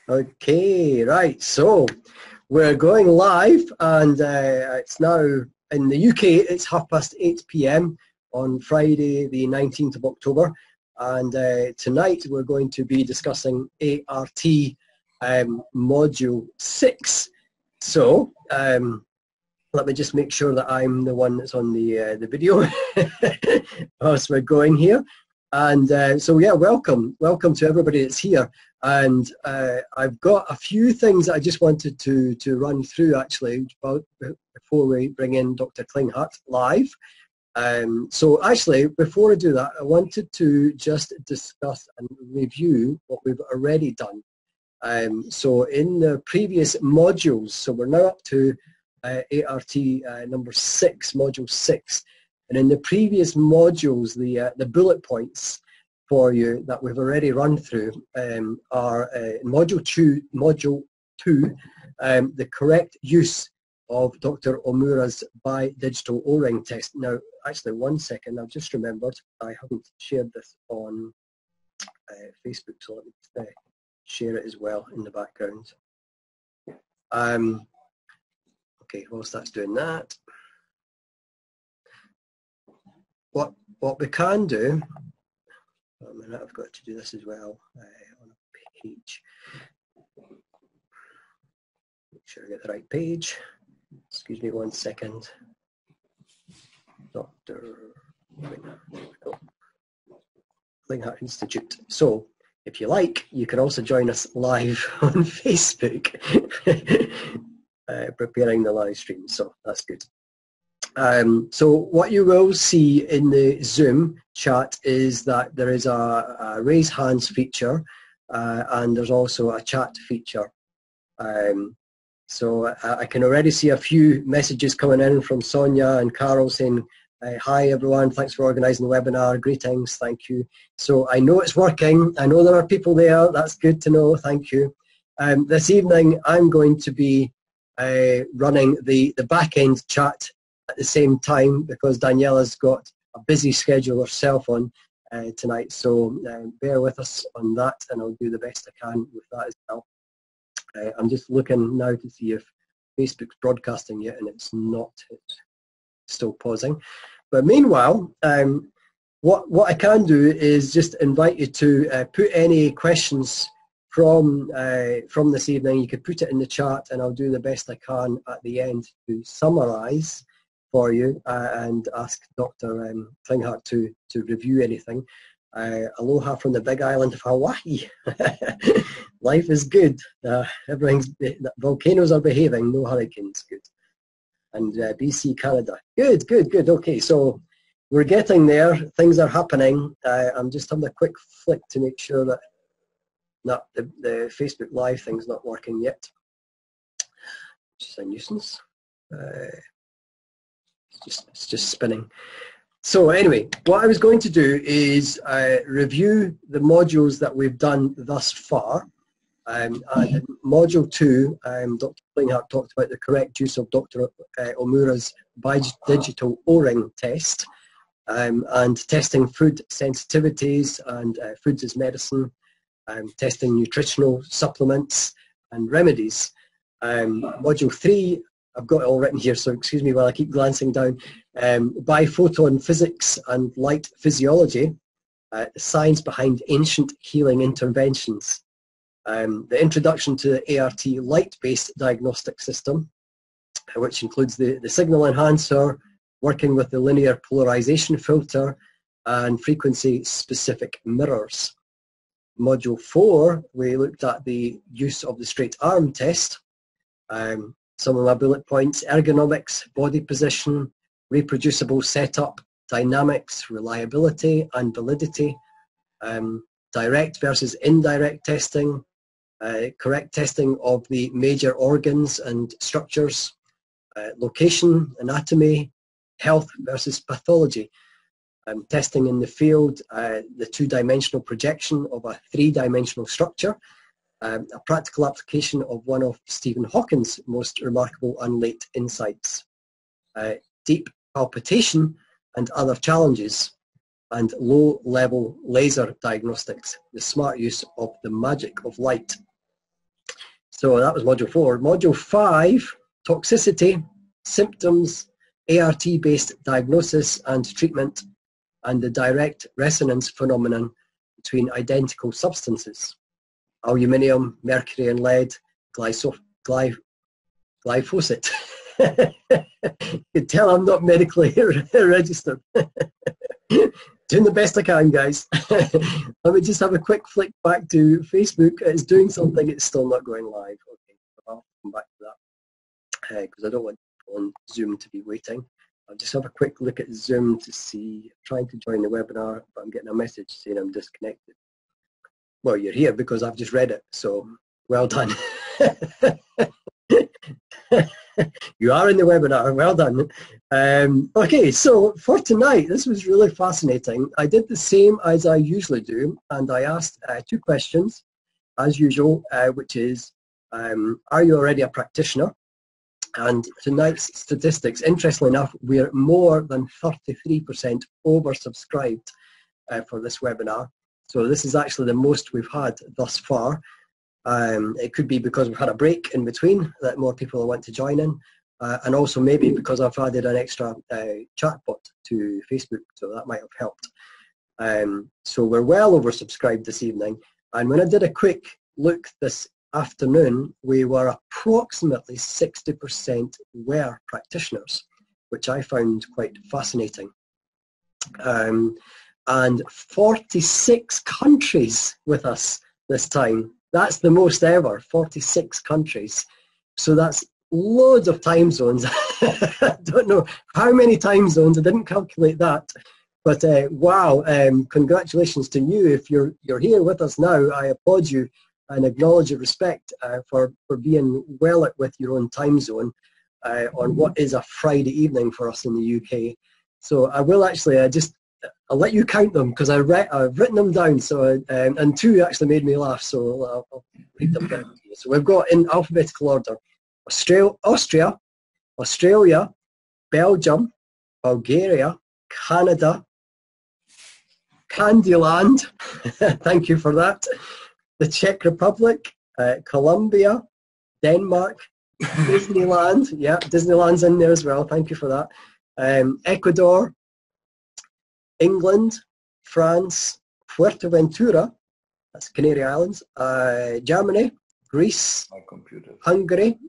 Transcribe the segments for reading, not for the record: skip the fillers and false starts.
Okay, right. So we're going live, and it's now in the UK. It's 8:30 p.m. on Friday, the 19th of October, and tonight we're going to be discussing ART Module 6. So let me just make sure that I'm the one that's on the video as we're going here. And so yeah, welcome to everybody that's here. And I've got a few things that I just wanted to run through actually before we bring in Dr. Klinghardt live. So actually, before I do that, I wanted to just discuss and review what we've already done. So in the previous modules, so we're now up to ART number 6, module 6. And in the previous modules, the bullet points for you that we've already run through are module 2, the correct use of Dr. Omura's bi-digital O-ring test. Now, actually, one second, I've just remembered I haven't shared this on Facebook, so let me share it as well in the background. Okay, whilst that's doing that, what we can do, a minute, I've got to do this as well on a page. Make sure I get the right page. Excuse me 1 second. Dr. Klinghardt Institute. So, if you like, you can also join us live on Facebook, preparing the live stream. So that's good. So what you will see in the Zoom chat is that there is a raise hands feature and there's also a chat feature. So I can already see a few messages coming in from Sonia and Carol saying, hi everyone, thanks for organising the webinar, greetings, thank you. So I know it's working, I know there are people there, that's good to know, thank you. This evening I'm going to be running the back-end chat at the same time because Daniela's got a busy schedule herself on tonight, so bear with us on that and I'll do the best I can with that as well. I'm just looking now to see if Facebook's broadcasting yet, and it's not, it's still pausing. But meanwhile, what I can do is just invite you to put any questions from this evening. You could put it in the chat and I'll do the best I can at the end to summarise for you and ask Dr. Klinghardt to review anything. Aloha from the big island of Hawaii. Life is good. The volcanoes are behaving, no hurricanes, good. And BC, Canada. Good. Okay, so we're getting there. Things are happening. I'm just having a quick flick to make sure that the Facebook Live thing's not working yet, which is a nuisance. It's just spinning. So anyway, what I was going to do is review the modules that we've done thus far. And in module 2, Dr. Klinghardt talked about the correct use of Dr. Omura's bi-digital O-ring test and testing food sensitivities and foods as medicine, testing nutritional supplements and remedies. Module 3, I've got it all written here, so excuse me while I keep glancing down. Biphoton physics and light physiology, the science behind ancient healing interventions. The introduction to the ART light-based diagnostic system, which includes the signal enhancer, working with the linear polarization filter, and frequency-specific mirrors. Module 4, we looked at the use of the straight arm test. Some of my bullet points: ergonomics, body position, reproducible setup, dynamics, reliability and validity, direct versus indirect testing, correct testing of the major organs and structures, location, anatomy, health versus pathology, testing in the field, the two-dimensional projection of a three-dimensional structure, a practical application of one of Stephen Hawking's most remarkable and late insights, deep palpitation and other challenges, and low-level laser diagnostics, the smart use of the magic of light. So that was module 4. Module 5, toxicity, symptoms, ART-based diagnosis and treatment, and the direct resonance phenomenon between identical substances. Aluminium, mercury and lead, glyphosate. You can tell I'm not medically registered. Doing the best I can, guys. Let me just have a quick flick back to Facebook. It's doing something, it's still not going live. Okay, I'll come back to that because I don't want people on Zoom to be waiting. I'll just have a quick look at Zoom to see, trying to join the webinar, but I'm getting a message saying I'm disconnected. Well, you're here because I've just read it, so well done. You are in the webinar, well done. Okay, so for tonight, this was really fascinating. I did the same as I usually do, and I asked 2 questions, as usual, which is, are you already a practitioner? And tonight's statistics, interestingly enough, we're more than 33% oversubscribed for this webinar. So this is actually the most we've had thus far. It could be because we've had a break in between that more people want to join in, and also maybe because I've added an extra chatbot to Facebook, so that might have helped. So we're well oversubscribed this evening, and when I did a quick look this afternoon, we were approximately 60% were practitioners, which I found quite fascinating. And 46 countries with us this time. That's the most ever, 46 countries. So that's loads of time zones. I don't know how many time zones, I didn't calculate that. But wow, congratulations to you. If you're here with us now, I applaud you and acknowledge your respect for being well with your own time zone on what is a Friday evening for us in the UK. So I will actually, I'll let you count them because I've written them down. So and 2 actually made me laugh. So I'll read them down. So we've got in alphabetical order: Austria, Australia, Belgium, Bulgaria, Canada, Candyland. Thank you for that. The Czech Republic, Colombia, Denmark, Disneyland. Yeah, Disneyland's in there as well. Thank you for that. Ecuador, England, France, Fuerteventura, that's Canary Islands, Germany, Greece, Hungary,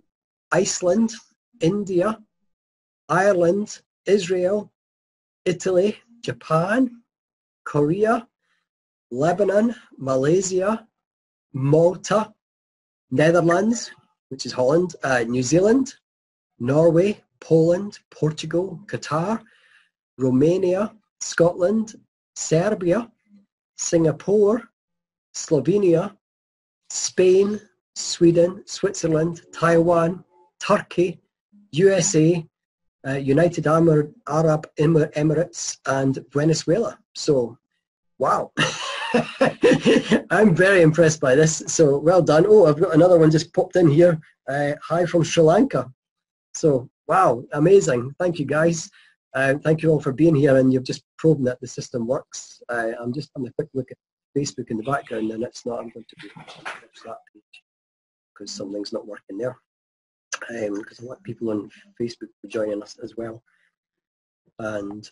Iceland, India, Ireland, Israel, Italy, Japan, Korea, Lebanon, Malaysia, Malta, Netherlands, which is Holland, New Zealand, Norway, Poland, Portugal, Qatar, Romania, Scotland, Serbia, Singapore, Slovenia, Spain, Sweden, Switzerland, Taiwan, Turkey, USA, United Arab Emirates, and Venezuela. So, wow. I'm very impressed by this, so well done. Oh, I've got another one just popped in here. Hi from Sri Lanka. So, wow, amazing. Thank you, guys. Thank you all for being here, and you've just proven that the system works. I'm just having a quick look at Facebook in the background, and it's not. I'm going to fix that page because something's not working there. Because I want people on Facebook to join us as well. And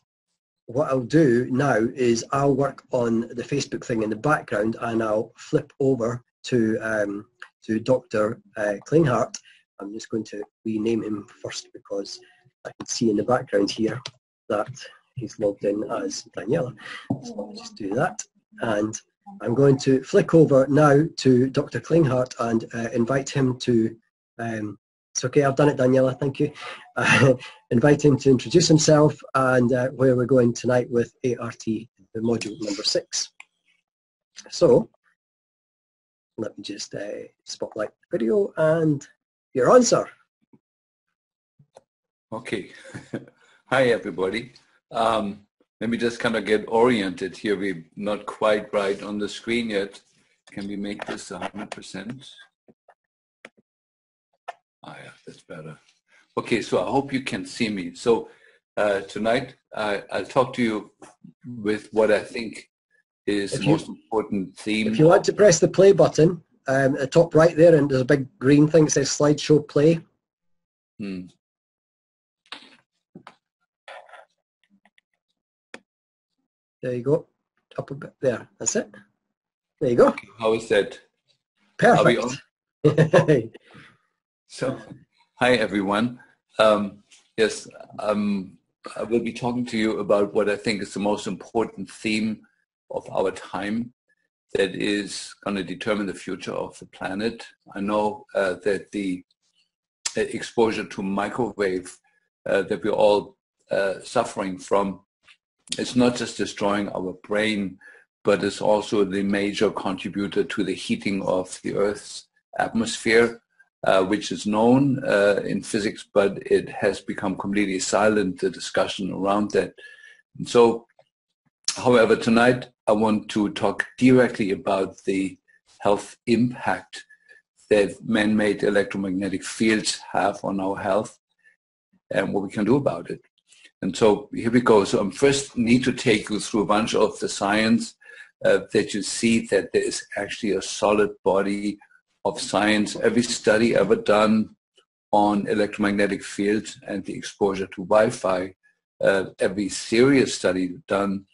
what I'll do now is I'll work on the Facebook thing in the background, and I'll flip over to Dr. Klinghardt. I'm just going to rename him first because I can see in the background here that he's logged in as Daniela. So let me just do that. And I'm going to flick over now to Dr. Klinghardt and invite him to, it's okay, I've done it, Daniela, thank you. Invite him to introduce himself and where we're going tonight with ART, the module number 6. So, let me just spotlight the video and you're on, sir. Okay. Hi, everybody. Let me just kind of get oriented here. We're not quite right on the screen yet. Can we make this 100%? Ah, yeah, that's better. Okay, so I hope you can see me. So tonight, I'll talk to you with what I think is the most important theme. If you want to press the play button, at the top right there, and there's a big green thing that says slideshow play. Hmm. There you go. Up a bit there. That's it. There you go. How is that? Perfect. Are we on? So, hi everyone. Yes, I will be talking to you about what I think is the most important theme of our time that is going to determine the future of the planet. I know that the exposure to microwave that we're all suffering from, it's not just destroying our brain, but it's also the major contributor to the heating of the Earth's atmosphere, which is known in physics, but it has become completely silent, the discussion around that. And so, however, tonight I want to talk directly about the health impact that man-made electromagnetic fields have on our health and what we can do about it. And so here we go. So I first need to take you through a bunch of the science that you see that there is actually a solid body of science. Every study ever done on electromagnetic fields and the exposure to Wi-Fi, every serious study done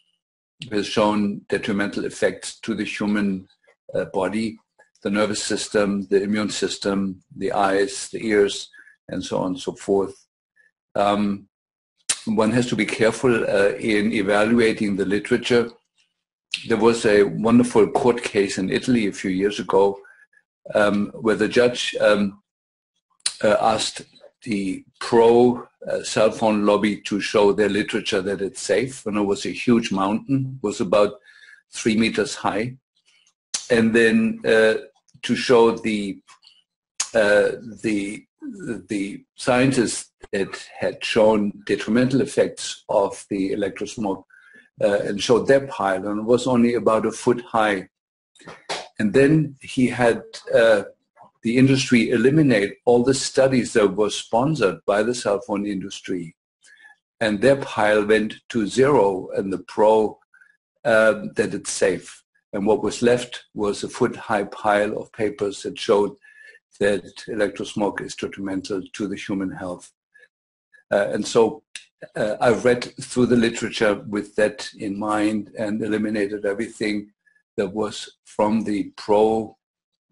has shown detrimental effects to the human body, the nervous system, the immune system, the eyes, the ears, and so on and so forth. One has to be careful in evaluating the literature. There was a wonderful court case in Italy a few years ago where the judge asked the pro cell phone lobby to show their literature that it's safe. And it was a huge mountain, was about 3 meters high. And then to show the scientists that had shown detrimental effects of the electrosmog and showed their pile, and it was only about 1 foot high. And then he had the industry eliminate all the studies that were sponsored by the cell phone industry, and their pile went to 0, and the pro that it's safe. And what was left was 1 foot high pile of papers that showed that electrosmog is detrimental to the human health. And so I've read through the literature with that in mind and eliminated everything that was from the pro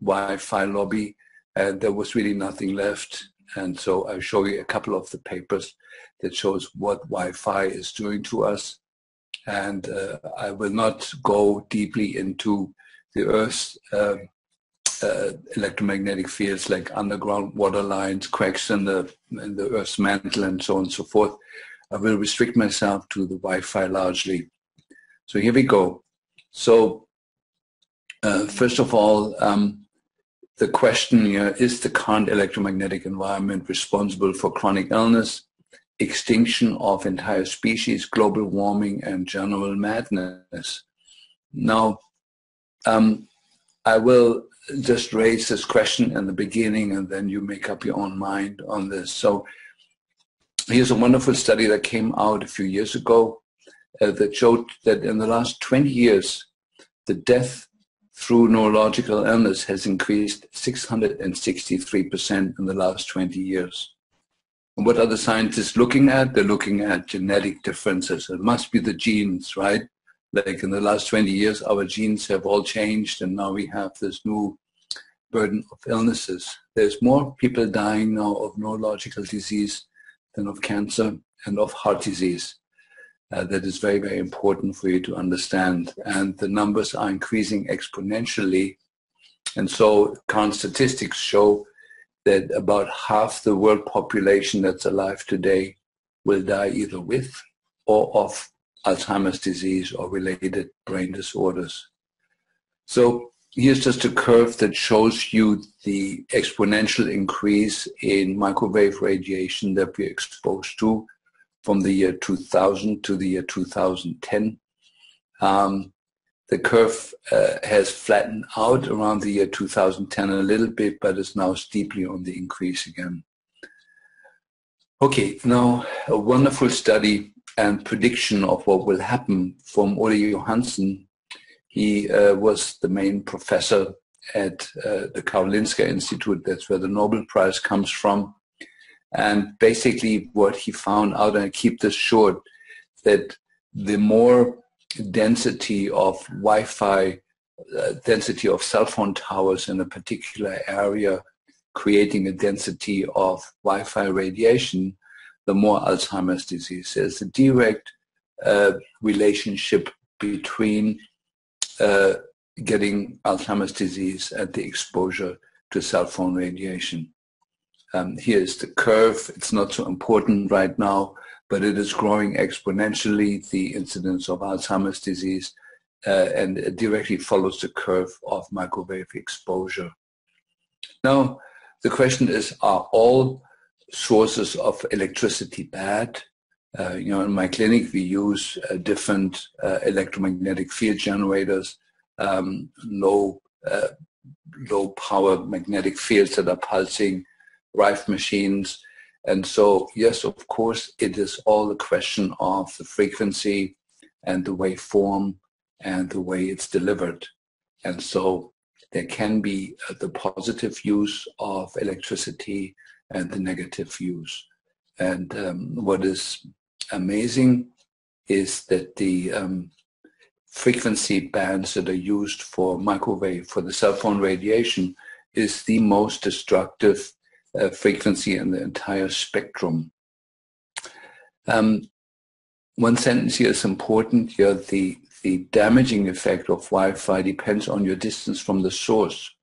Wi-Fi lobby, and there was really nothing left. And so I'll show you a couple of the papers that shows what Wi-Fi is doing to us. And I will not go deeply into the Earth's electromagnetic fields like underground water lines, cracks in the Earth's mantle, and so on and so forth. I will restrict myself to the Wi-Fi largely. So here we go. So first of all, the question here, is the current electromagnetic environment responsible for chronic illness, extinction of entire species, global warming, and general madness? Now, I will just raise this question in the beginning, and then you make up your own mind on this. So here's a wonderful study that came out a few years ago that showed that in the last 20 years, the death through neurological illness has increased 663% in the last 20 years. And what are the scientists looking at? They're looking at genetic differences. It must be the genes, right? Like in the last 20 years, our genes have all changed, and now we have this new burden of illnesses. There's more people dying now of neurological disease than of cancer and of heart disease. That is very, very important for you to understand. And the numbers are increasing exponentially. And so current statistics show that about half the world population that's alive today will die either with or of Alzheimer's disease or related brain disorders. So here's just a curve that shows you the exponential increase in microwave radiation that we're exposed to from the year 2000 to the year 2010. The curve has flattened out around the year 2010 a little bit, but is now steeply on the increase again. Okay, now a wonderful study and prediction of what will happen from Ole Johansen. He was the main professor at the Karolinska Institute. That's where the Nobel Prize comes from. And basically what he found out, and I keep this short, that the more density of Wi-Fi, density of cell phone towers in a particular area, creating a density of Wi-Fi radiation, the more Alzheimer's disease. There's a direct relationship between getting Alzheimer's disease and the exposure to cell phone radiation. Here's the curve. It's not so important right now, but it is growing exponentially, the incidence of Alzheimer's disease, and it directly follows the curve of microwave exposure. Now, the question is, are all sources of electricity bad? In my clinic, we use different electromagnetic field generators, low power magnetic fields that are pulsing, Rife machines. And so, yes, of course, it is all a question of the frequency and the waveform and the way it's delivered. And so there can be the positive use of electricity and the negative use. And what is amazing is that the frequency bands that are used for microwave, for the cell phone radiation, is the most destructive frequency in the entire spectrum. One sentence here is important. Here, the damaging effect of Wi-Fi depends on your distance from the source,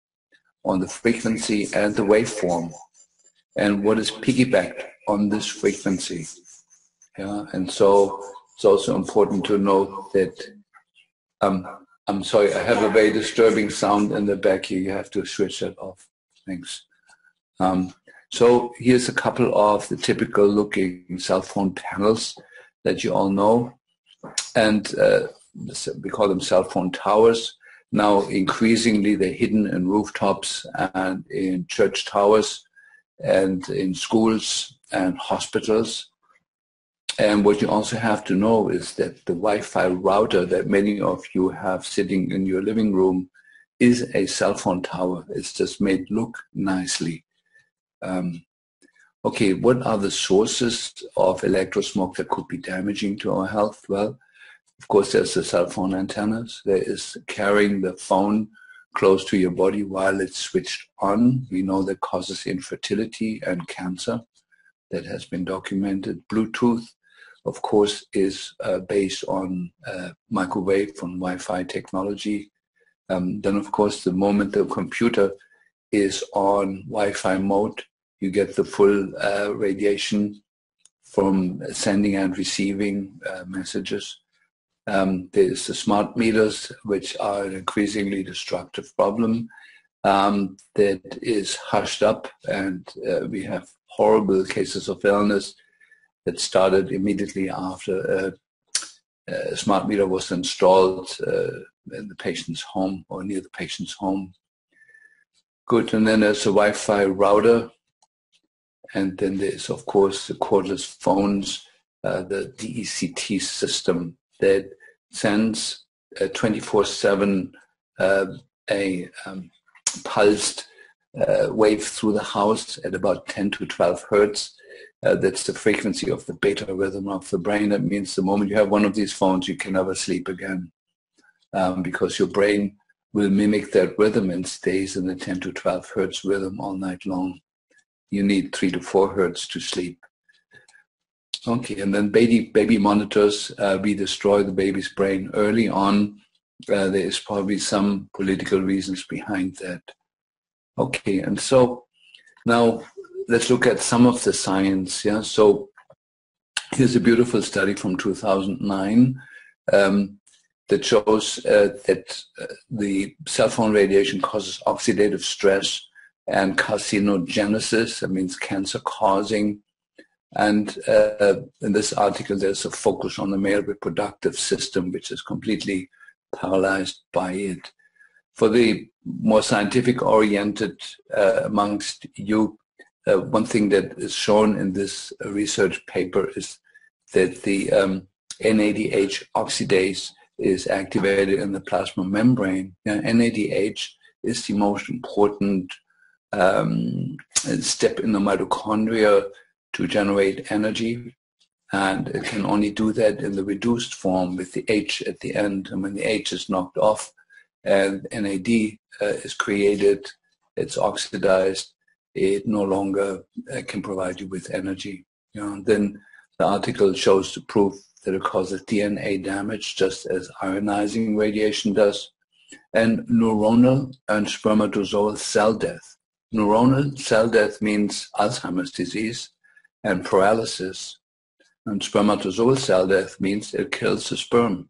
on the frequency and the waveform, and what is piggybacked on this frequency. Yeah, and so it's also important to note that, I'm sorry, I have a very disturbing sound in the back here. You have to switch that off. Thanks. So here's a couple of the typical looking cell phone panels that you all know. And we call them cell phone towers. Now, increasingly, they're hidden in rooftops and in church towers and in schools and hospitals. And what you also have to know is that the Wi-Fi router that many of you have sitting in your living room is a cell phone tower. It's just made look nicely. Okay, what are the sources of electrosmog that could be damaging to our health? Well, of course, there's the cell phone antennas. There is carrying the phone close to your body while it's switched on. We know that causes infertility and cancer. That has been documented. Bluetooth, of course, is based on microwave and Wi-Fi technology. Then, of course, the moment the computer is on Wi-Fi mode, you get the full radiation from sending and receiving messages. There's the smart meters, which are an increasingly destructive problem that is hushed up, and we have horrible cases of illness that started immediately after a smart meter was installed in the patient's home or near the patient's home. Good, and then there's a Wi-Fi router, and then there's, of course, the cordless phones, the DECT system that sends 24/7 a pulsed wave through the house at about 10 to 12 hertz. That's the frequency of the beta rhythm of the brain. That means the moment you have one of these phones, you can never sleep again because your brain will mimic that rhythm and stays in the 10 to 12 hertz rhythm all night long. You need 3 to 4 hertz to sleep. Okay, and then baby monitors, we destroy the baby's brain early on. There is probably some political reasons behind that. Okay, and so now let's look at some of the science. Yeah, so here's a beautiful study from 2009 that shows that the cell phone radiation causes oxidative stress and carcinogenesis. That means cancer causing. And in this article, there's a focus on the male reproductive system, which is completely paralyzed by it. For the more scientific oriented amongst you, one thing that is shown in this research paper is that the NADH oxidase is activated in the plasma membrane. Now, NADH is the most important step in the mitochondria to generate energy. And it can only do that in the reduced form with the H at the end. And when the H is knocked off and NAD is created, it's oxidized, it no longer can provide you with energy. Then the article shows the proof that it causes DNA damage, just as ionizing radiation does, and neuronal and spermatozoal cell death. Neuronal cell death means Alzheimer's disease and paralysis, and spermatozoal cell death means it kills the sperm,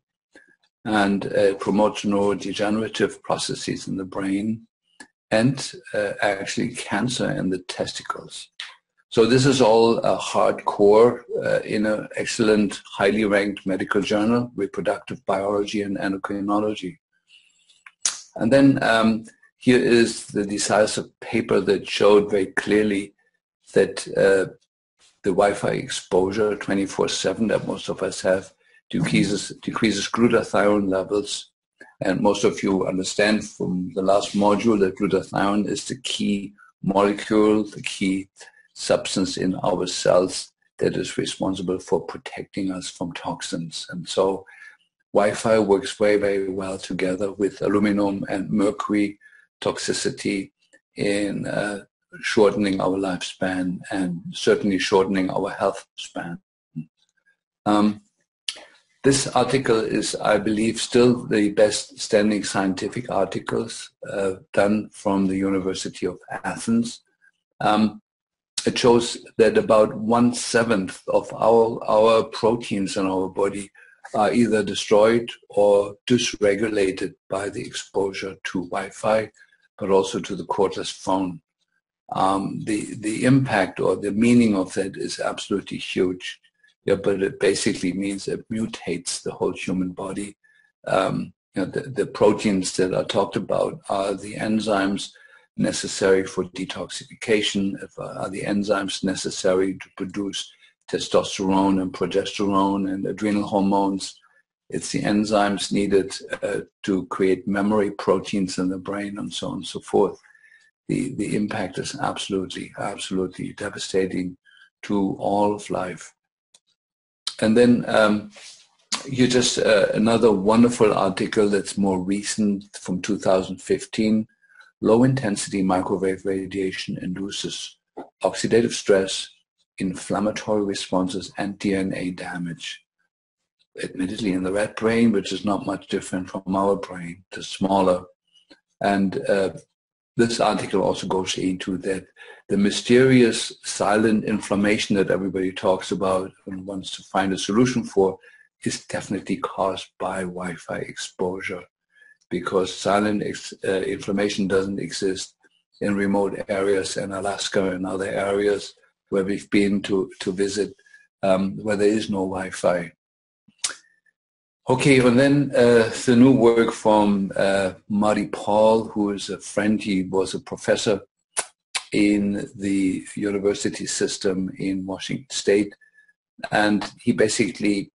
and it promotes neurodegenerative processes in the brain, and actually cancer in the testicles. So this is all hardcore in an excellent, highly ranked medical journal, Reproductive Biology and Endocrinology. And then here is the decisive paper that showed very clearly that the Wi-Fi exposure 24/7 that most of us have decreases glutathione levels. And most of you understand from the last module that glutathione is the key molecule, the key substance in our cells that is responsible for protecting us from toxins. And so Wi-Fi works very, very well together with aluminum and mercury toxicity in shortening our lifespan and certainly shortening our health span. This article is, I believe, still the best standing scientific articles done from the University of Athens. It shows that about 1/7 of our proteins in our body are either destroyed or dysregulated by the exposure to Wi-Fi, but also to the cordless phone. The impact or the meaning of that is absolutely huge. Yeah, but it basically means it mutates the whole human body. The proteins that are talked about are the enzymes necessary for detoxification, are the enzymes necessary to produce testosterone and progesterone and adrenal hormones. It's the enzymes needed to create memory proteins in the brain and so on and so forth. The impact is absolutely, absolutely devastating to all of life. And then here just another wonderful article that's more recent from 2015. Low-intensity microwave radiation induces oxidative stress, inflammatory responses, and DNA damage. Admittedly in the rat brain, which is not much different from our brain, just smaller. And this article also goes into that the mysterious silent inflammation that everybody talks about and wants to find a solution for is definitely caused by Wi-Fi exposure, because silent inflammation doesn't exist in remote areas in Alaska and other areas where we've been to visit, where there is no Wi-Fi. Okay, and then the new work from Marty Paul, who is a friend. He was a professor in the university system in Washington State, and he basically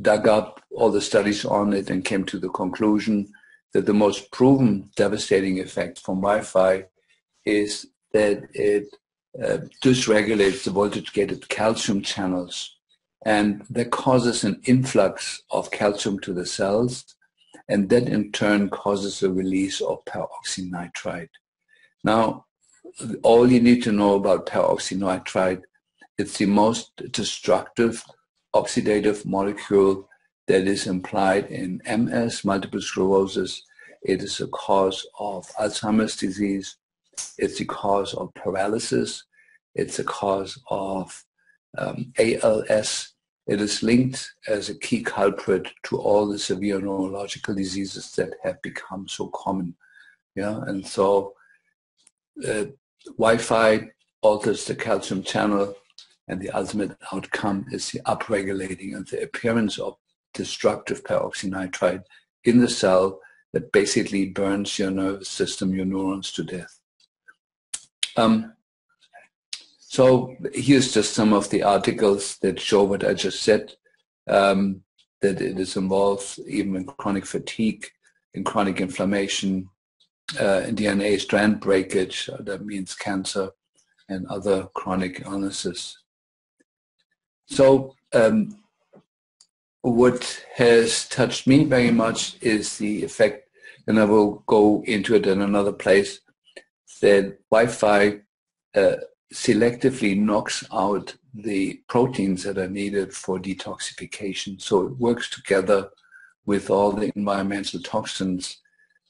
dug up all the studies on it and came to the conclusion that the most proven devastating effect from Wi-Fi is that it dysregulates the voltage-gated calcium channels, and that causes an influx of calcium to the cells, and that in turn causes the release of peroxynitrite. Now, all you need to know about peroxynitrite, it's the most destructive oxidative molecule that is implied in MS, multiple sclerosis. It is a cause of Alzheimer's disease. It's the cause of paralysis. It's a cause of ALS. It is linked as a key culprit to all the severe neurological diseases that have become so common. Yeah, and so Wi-Fi alters the calcium channel, and the ultimate outcome is the upregulating and the appearance of destructive peroxynitrite in the cell that basically burns your nervous system, your neurons to death. So here's just some of the articles that show what I just said, that it is involved even in chronic fatigue, in chronic inflammation, DNA strand breakage, that means cancer and other chronic illnesses. So what has touched me very much is the effect, and I will go into it in another place, that Wi-Fi selectively knocks out the proteins that are needed for detoxification. So it works together with all the environmental toxins.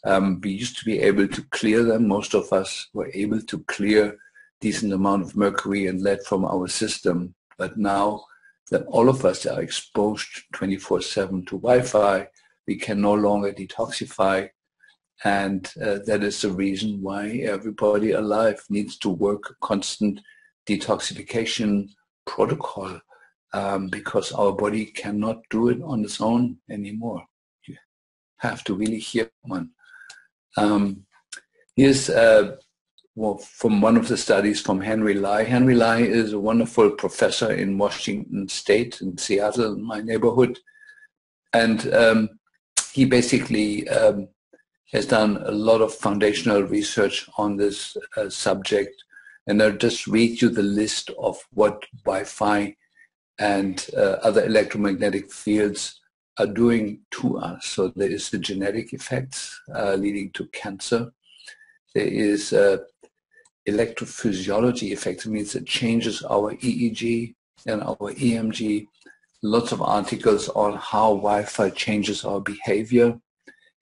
We used to be able to clear them. Most of us were able to clear decent amount of mercury and lead from our system. But now that all of us are exposed 24/7 to Wi-Fi, we can no longer detoxify. And that is the reason why everybody alive needs to work a constant detoxification protocol, because our body cannot do it on its own anymore. You have to really hear one. Here's from one of the studies from Henry Lai. Henry Lai is a wonderful professor in Washington State, in Seattle, in my neighborhood. And he basically has done a lot of foundational research on this subject. And I'll just read you the list of what Wi-Fi and other electromagnetic fields are doing to us. So there is the genetic effects leading to cancer. There is electrophysiology effects. It means it changes our EEG and our EMG. Lots of articles on how Wi-Fi changes our behavior.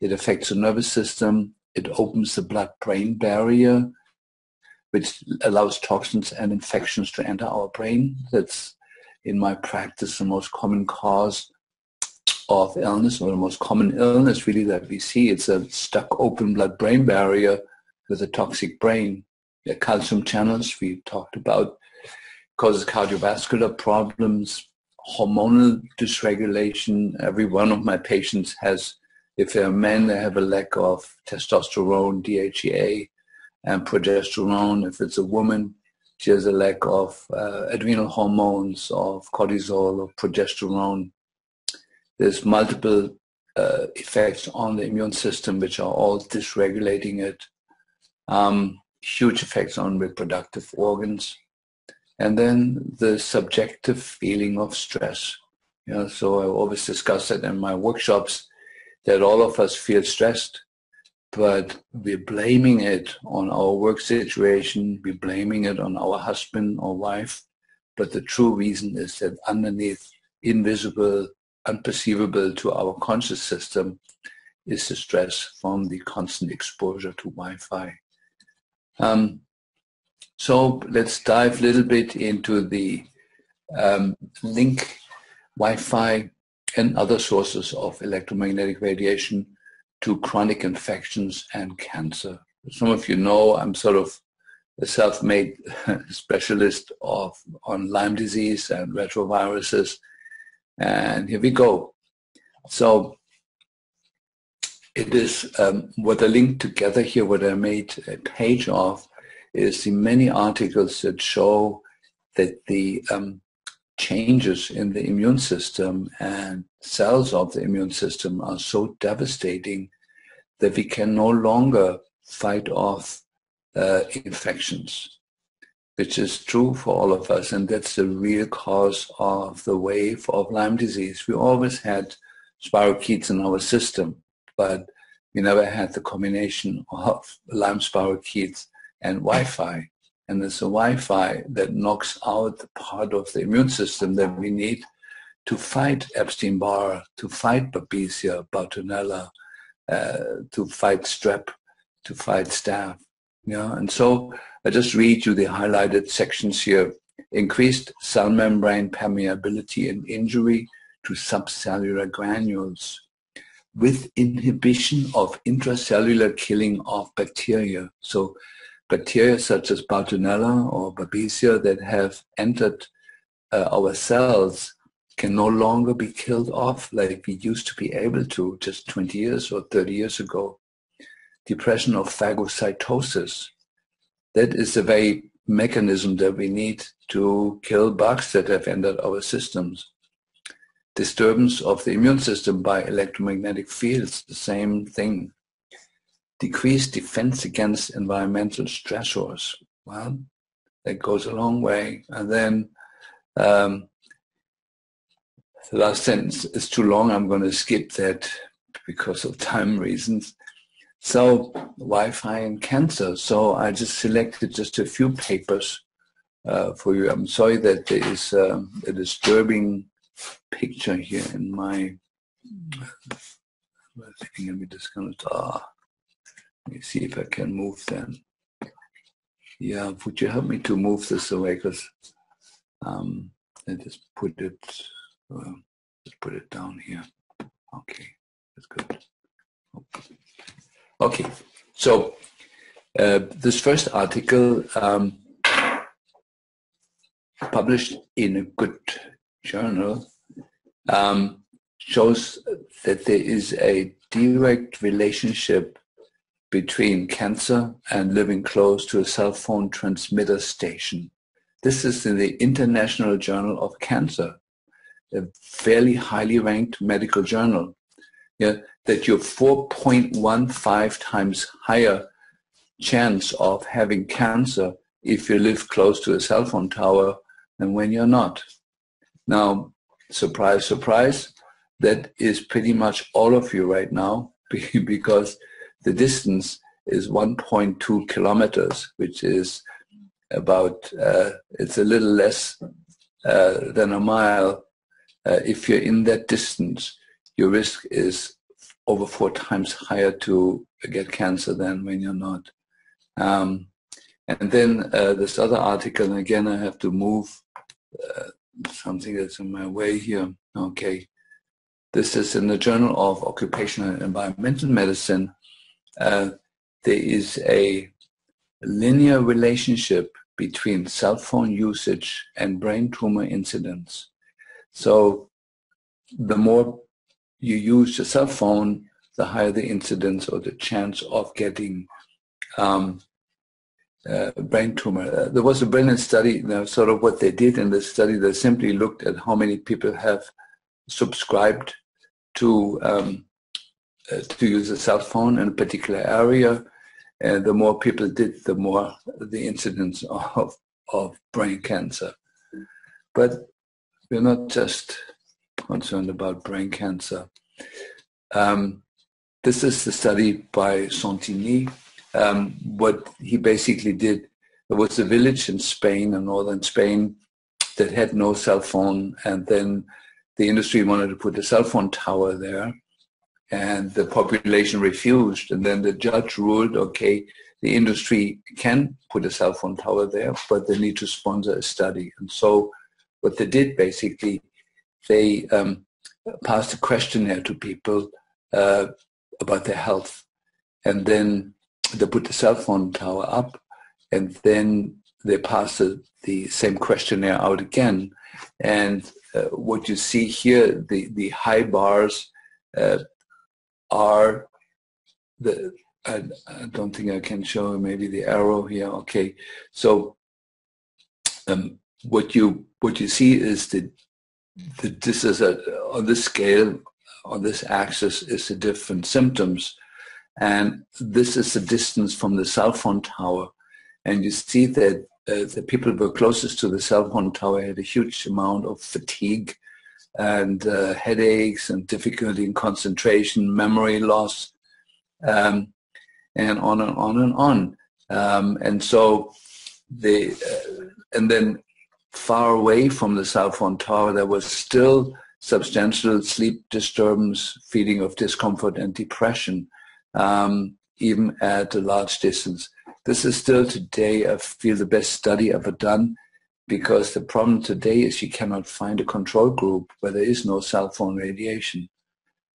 It affects the nervous system. It opens the blood-brain barrier, which allows toxins and infections to enter our brain. That's, in my practice, the most common cause of illness, or the most common illness really that we see. It's a stuck open blood-brain barrier with a toxic brain. The calcium channels we talked about causes cardiovascular problems, hormonal dysregulation. Every one of my patients has, if they're men, they have a lack of testosterone, DHEA, and progesterone. If it's a woman, she has a lack of adrenal hormones, of cortisol, or progesterone. There's multiple effects on the immune system, which are all dysregulating it. Huge effects on reproductive organs. And then the subjective feeling of stress. You know, so I always discuss it in my workshops, that all of us feel stressed, but we're blaming it on our work situation, we're blaming it on our husband or wife, but the true reason is that underneath, invisible, unperceivable to our conscious system, is the stress from the constant exposure to Wi-Fi. So let's dive a little bit into the link Wi-Fi and other sources of electromagnetic radiation to chronic infections and cancer. Some of you know I'm sort of a self-made specialist on Lyme disease and retroviruses. And here we go. So it is what I linked together here, what I made a page of, is the many articles that show that the changes in the immune system and cells of the immune system are so devastating that we can no longer fight off infections, which is true for all of us, and that's the real cause of the wave of Lyme disease. We always had spirochetes in our system, but we never had the combination of Lyme spirochetes and Wi-Fi. And it's the Wi-Fi that knocks out the part of the immune system that we need to fight Epstein-Barr, to fight Babesia, Bartonella, to fight strep, to fight staph. Yeah, and so I just read you the highlighted sections here. Increased cell membrane permeability and injury to subcellular granules with inhibition of intracellular killing of bacteria. So bacteria such as Bartonella or Babesia that have entered our cells can no longer be killed off like we used to be able to just 20 years or 30 years ago. Depression of phagocytosis. That is the very mechanism that we need to kill bugs that have entered our systems. Disturbance of the immune system by electromagnetic fields, the same thing. decreased defense against environmental stressors. Well, that goes a long way. And then the last sentence is too long. I'm going to skip that because of time reasons. So Wi-Fi and cancer. So I just selected just a few papers for you. I'm sorry that there is a disturbing picture here in my. Let me just going to. Let me see if I can move them. Yeah, would you help me to move this away? Because I just put it down here. Okay, that's good. Okay, so this first article published in a good journal shows that there is a direct relationship between cancer and living close to a cell phone transmitter station. This is in the International Journal of Cancer, a fairly highly ranked medical journal. Yeah, that you're 4.15 times higher chance of having cancer if you live close to a cell phone tower than when you're not. Now, surprise, surprise, that is pretty much all of you right now because the distance is 1.2 kilometers, which is about, it's a little less than a mile. If you're in that distance, your risk is over 4 times higher to get cancer than when you're not. And then this other article, and again, I have to move something that's in my way here. Okay. This is in the Journal of Occupational and Environmental Medicine. There is a linear relationship between cell phone usage and brain tumor incidence. So the more you use your cell phone, the higher the incidence or the chance of getting brain tumor. There was a brilliant study, sort of what they did in this study, they simply looked at how many people have subscribed to use a cell phone in a particular area. And the more people did, the more the incidence of brain cancer. But we're not just concerned about brain cancer. This is the study by Santini. What he basically did, there was a village in Spain, in northern Spain, that had no cell phone, and then the industry wanted to put a cell phone tower there, and the population refused. And then the judge ruled, okay, the industry can put a cell phone tower there, but they need to sponsor a study. And so what they did basically, they passed a questionnaire to people about their health. And then they put the cell phone tower up, and then they passed the same questionnaire out again. And what you see here, the high bars are the, I don't think I can show maybe the arrow here. Okay, so what you see is that this is on this scale, on this axis is the different symptoms, and this is the distance from the cell phone tower. And you see that the people who were closest to the cell phone tower had a huge amount of fatigue and headaches and difficulty in concentration, memory loss, and on and on and on. And so and then far away from the cell phone tower, there was still substantial sleep disturbance, feeling of discomfort and depression, even at a large distance. This is still today, I feel, the best study ever done, because the problem today is you cannot find a control group where there is no cell phone radiation.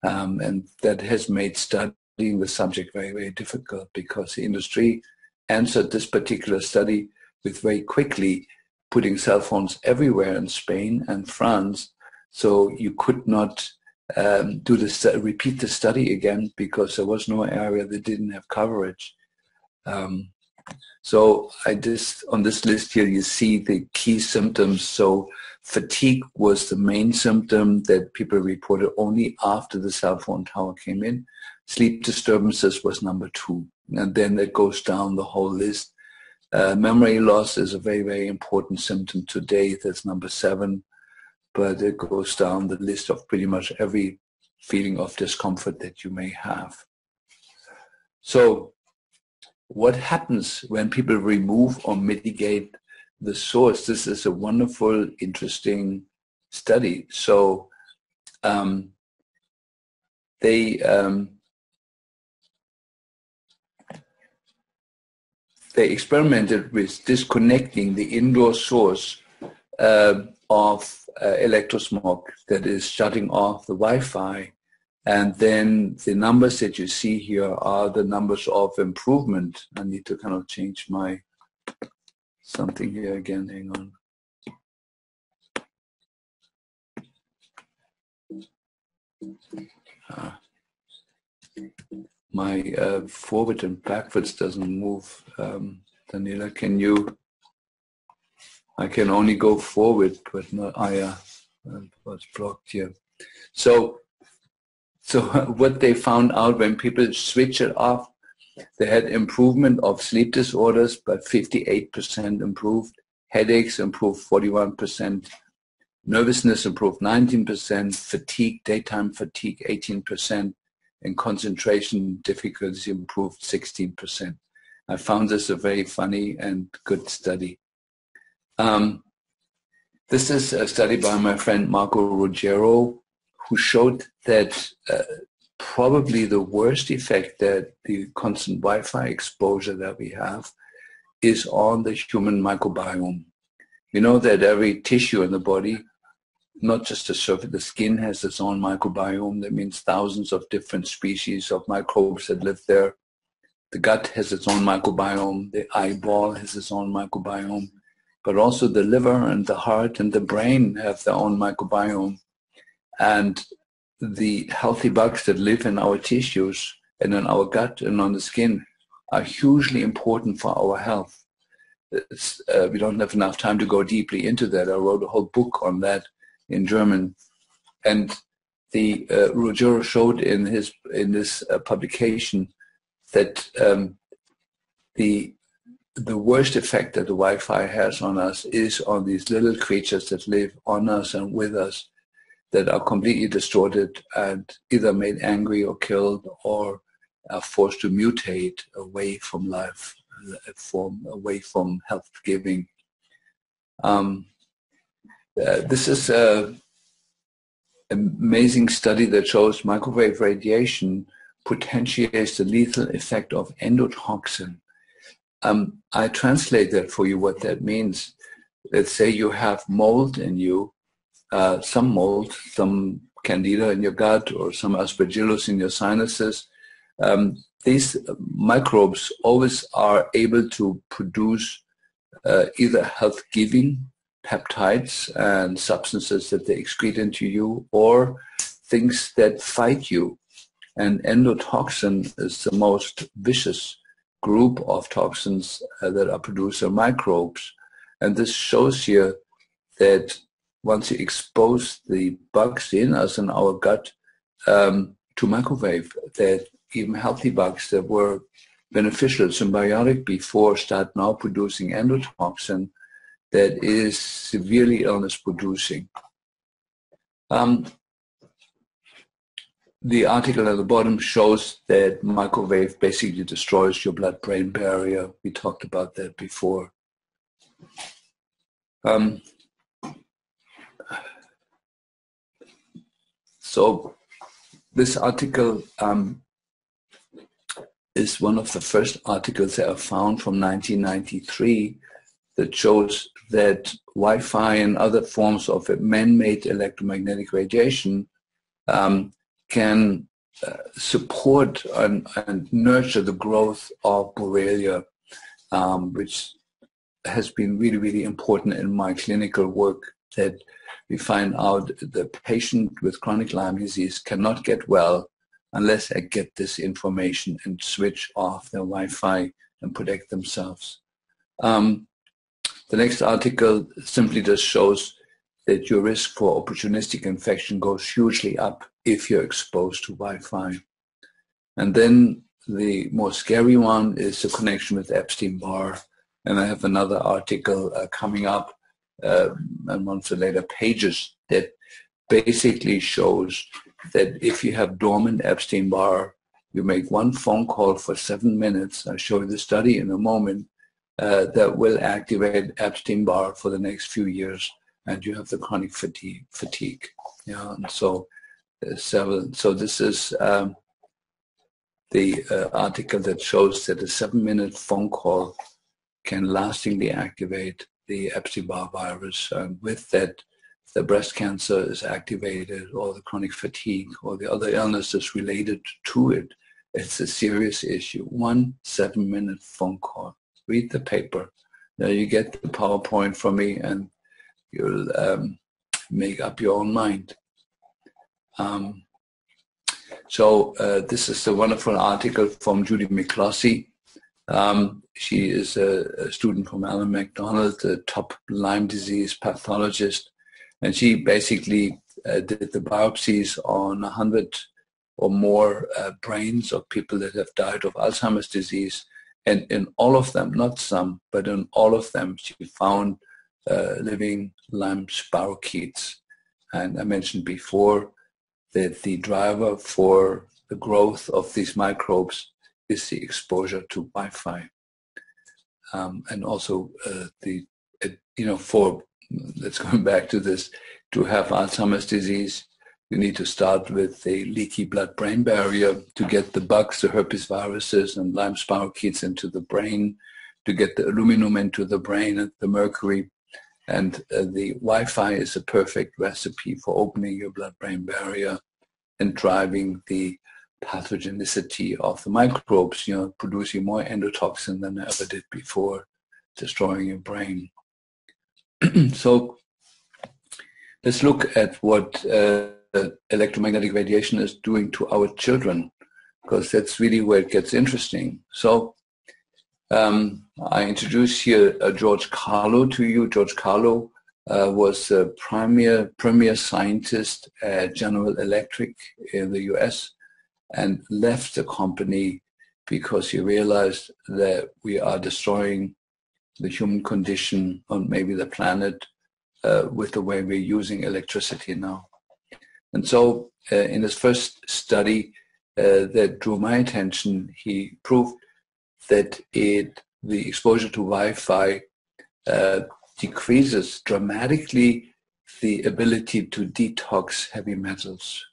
And that has made studying the subject very, very difficult, because the industry answered this particular study with very quickly putting cell phones everywhere in Spain and France. So you could not repeat the study again, because there was no area that didn't have coverage. So on this list here, you see the key symptoms. So fatigue was the main symptom that people reported only after the cell phone tower came in. Sleep disturbances was number 2. and then it goes down the whole list. Memory loss is a very, very important symptom today. That's number 7, but it goes down the list of pretty much every feeling of discomfort that you may have. So what happens when people remove or mitigate the source? This is a wonderful, interesting study. So they experimented with disconnecting the indoor source of electrosmog, that is shutting off the Wi-Fi. And then the numbers that you see here are the numbers of improvement. I need to kind of change my something here again. Hang on. My forward and backwards doesn't move. Daniela, can you? I can only go forward, but not. I was blocked here. So what they found out when people switch it off, they had improvement of sleep disorders, but 58% improved. Headaches improved 41%. Nervousness improved 19%. Fatigue, daytime fatigue, 18%. And concentration difficulties improved 16%. I found this a very funny and good study. This is a study by my friend Marco Ruggiero, who showed that probably the worst effect that the constant Wi-Fi exposure that we have is on the human microbiome. We know that every tissue in the body, not just the surface, the skin has its own microbiome. That means thousands of different species of microbes that live there. The gut has its own microbiome. The eyeball has its own microbiome. But also the liver and the heart and the brain have their own microbiome. And the healthy bugs that live in our tissues and in our gut and on the skin are hugely important for our health. We don't have enough time to go deeply into that. I wrote a whole book on that in German. And the Ruggiero showed in this publication that the worst effect that the Wi-Fi has on us is on these little creatures that live on us and with us, that are completely distorted and either made angry or killed or are forced to mutate away from life, away from health giving. This is an amazing study that shows microwave radiation potentiates the lethal effect of endotoxin. I translate that for you, what that means. Let's say you have mold in you, some mold, some candida in your gut or some aspergillus in your sinuses. These microbes always are able to produce either health-giving peptides and substances that they excrete into you, or things that fight you. And endotoxin is the most vicious group of toxins that are produced by microbes. And this shows here that once you expose the bugs in us in our gut to microwave, that even healthy bugs that were beneficial, symbiotic before, start now producing endotoxin that is severely illness producing. The article at the bottom shows that microwave basically destroys your blood-brain barrier. We talked about that before. So this article is one of the first articles that I found from 1993 that shows that Wi-Fi and other forms of man-made electromagnetic radiation can support and nurture the growth of Borrelia, which has been really, really important in my clinical work, that we find out the patient with chronic Lyme disease cannot get well unless they get this information and switch off their Wi-Fi and protect themselves. The next article simply just shows that your risk for opportunistic infection goes hugely up if you're exposed to Wi-Fi. And then the more scary one is the connection with Epstein-Barr. And I have another article coming up a month or later, Pages, that basically shows that if you have dormant Epstein-Barr, you make one phone call for 7 minutes. I'll show you the study in a moment. That will activate Epstein-Barr for the next few years, and you have the chronic fatigue. Yeah, and so this is the article that shows that a 7-minute phone call can lastingly activate the Epstein-Barr virus, and with that, the breast cancer is activated, or the chronic fatigue, or the other illnesses related to it. It's a serious issue. 1 7-minute phone call. Read the paper. Now you get the PowerPoint from me, and you'll make up your own mind. This is a wonderful article from Judy McCloskey. She is a student from Alan MacDonald, the top Lyme disease pathologist, and she basically did the biopsies on 100 or more brains of people that have died of Alzheimer's disease. And in all of them, not some, but in all of them, she found living Lyme spirochetes. And I mentioned before that the driver for the growth of these microbes is the exposure to Wi-Fi. And also let's go back to this, to have Alzheimer's disease, you need to start with a leaky blood-brain barrier to get the bugs, the herpes viruses and Lyme spirochetes into the brain, to get the aluminum into the brain and the mercury. And the Wi-Fi is a perfect recipe for opening your blood-brain barrier and driving the pathogenicity of the microbes, producing more endotoxin than they ever did before, destroying your brain. So let's look at what electromagnetic radiation is doing to our children, because that's really where it gets interesting. So I introduce here George Carlo to you. George Carlo was a premier scientist at General Electric in the US, and left the company because he realized that we are destroying the human condition, or maybe the planet, with the way we're using electricity now. And so in his first study that drew my attention, he proved that the exposure to Wi-Fi decreases dramatically the ability to detox heavy metals.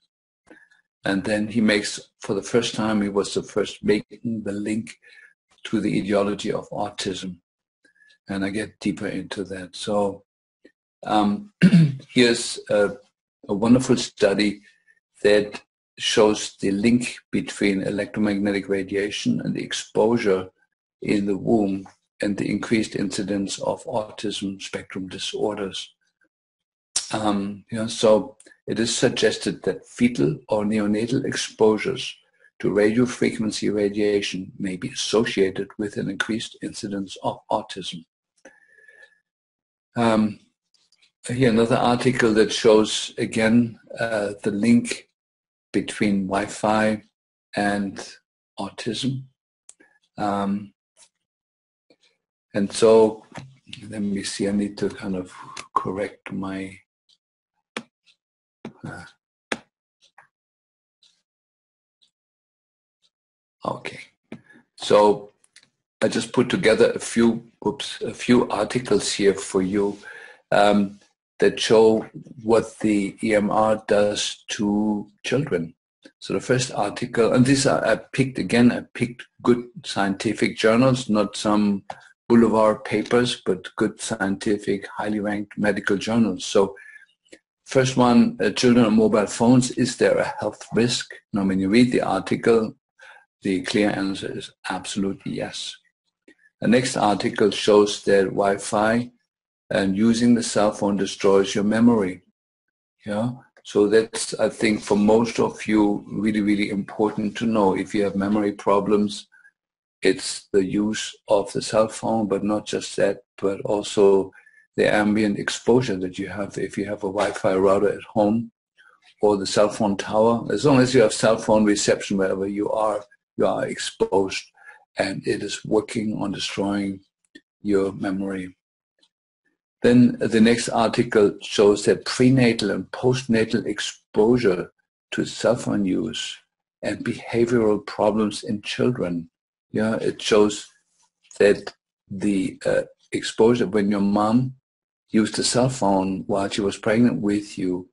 And then he makes, for the first time, he was the first making the link to the etiology of autism. And I get deeper into that. So here's a wonderful study that shows the link between electromagnetic radiation and the exposure in the womb and the increased incidence of autism spectrum disorders. So it is suggested that fetal or neonatal exposures to radio frequency radiation may be associated with an increased incidence of autism. Here another article that shows again the link between Wi-Fi and autism. And so let me see, I need to kind of correct my okay. So I just put together a few articles here for you that show what the EMR does to children. So the first article, and these are, I picked good scientific journals, not some boulevard papers, but good scientific, highly ranked medical journals. So first one, children on mobile phones, is there a health risk? Now, when you read the article, the clear answer is absolutely yes. The next article shows that Wi-Fi and using the cell phone destroys your memory. Yeah, so that's, I think, for most of you, really, really important to know. If you have memory problems, it's the use of the cell phone, but not just that, but also the ambient exposure that you have. If you have a Wi-Fi router at home or the cell phone tower, as long as you have cell phone reception wherever you are, you are exposed, and it is working on destroying your memory. Then the next article shows that prenatal and postnatal exposure to cell phone use and behavioral problems in children. Yeah, it shows that the exposure when your mom used a cell phone while she was pregnant with you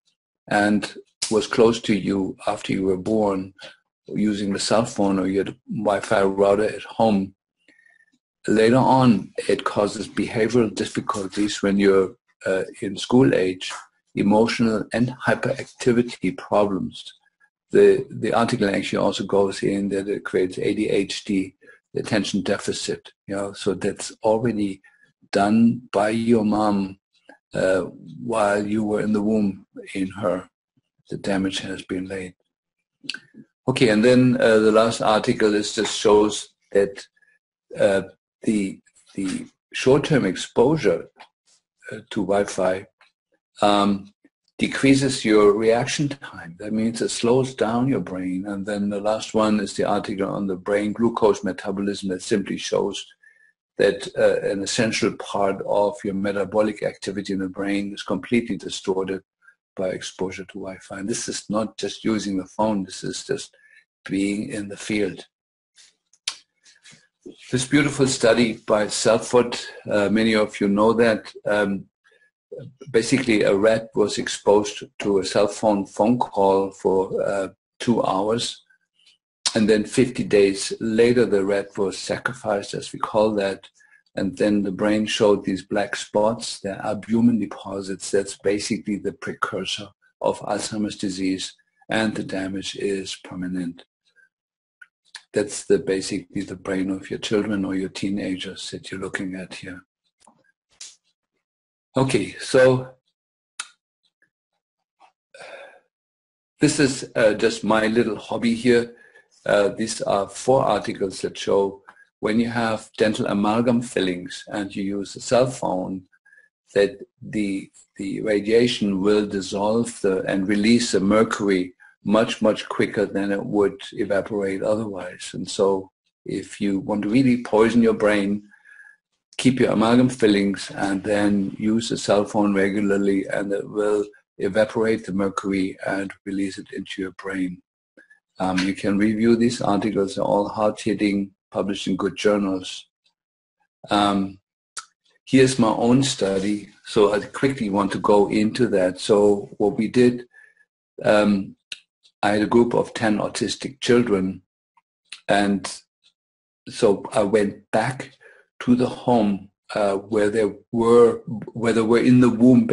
and was close to you after you were born, using the cell phone or your Wi-Fi router at home, later on it causes behavioral difficulties when you're in school age, emotional and hyperactivity problems. The article actually also goes in that it creates ADHD, the attention deficit. So that's already done by your mom while you were in the womb in her. The damage has been laid. Okay, and then the last article just shows that the short-term exposure to Wi-Fi decreases your reaction time. That means it slows down your brain. And then the last one is the article on the brain glucose metabolism that simply shows that an essential part of your metabolic activity in the brain is completely distorted by exposure to Wi-Fi. And this is not just using the phone, this is just being in the field. This beautiful study by Selford, many of you know that, basically a rat was exposed to a cell phone call for 2 hours, and then 50 days later the rat was sacrificed, as we call that, and then the brain showed these black spots. They're albumin deposits. That's basically the precursor of Alzheimer's disease, and the damage is permanent. That's basically the brain of your children or your teenagers that you're looking at here. Okay, so this is just my little hobby here. These are 4 articles that show when you have dental amalgam fillings and you use a cell phone, that the radiation will dissolve and release the mercury much, much quicker than it would evaporate otherwise. And so if you want to really poison your brain, keep your amalgam fillings and then use a cell phone regularly, and it will evaporate the mercury and release it into your brain. You can review these articles. They're all hard-hitting, published in good journals. Here's my own study. So I quickly want to go into that. So what we did, I had a group of 10 autistic children, and so I went back to the home where they were in the womb.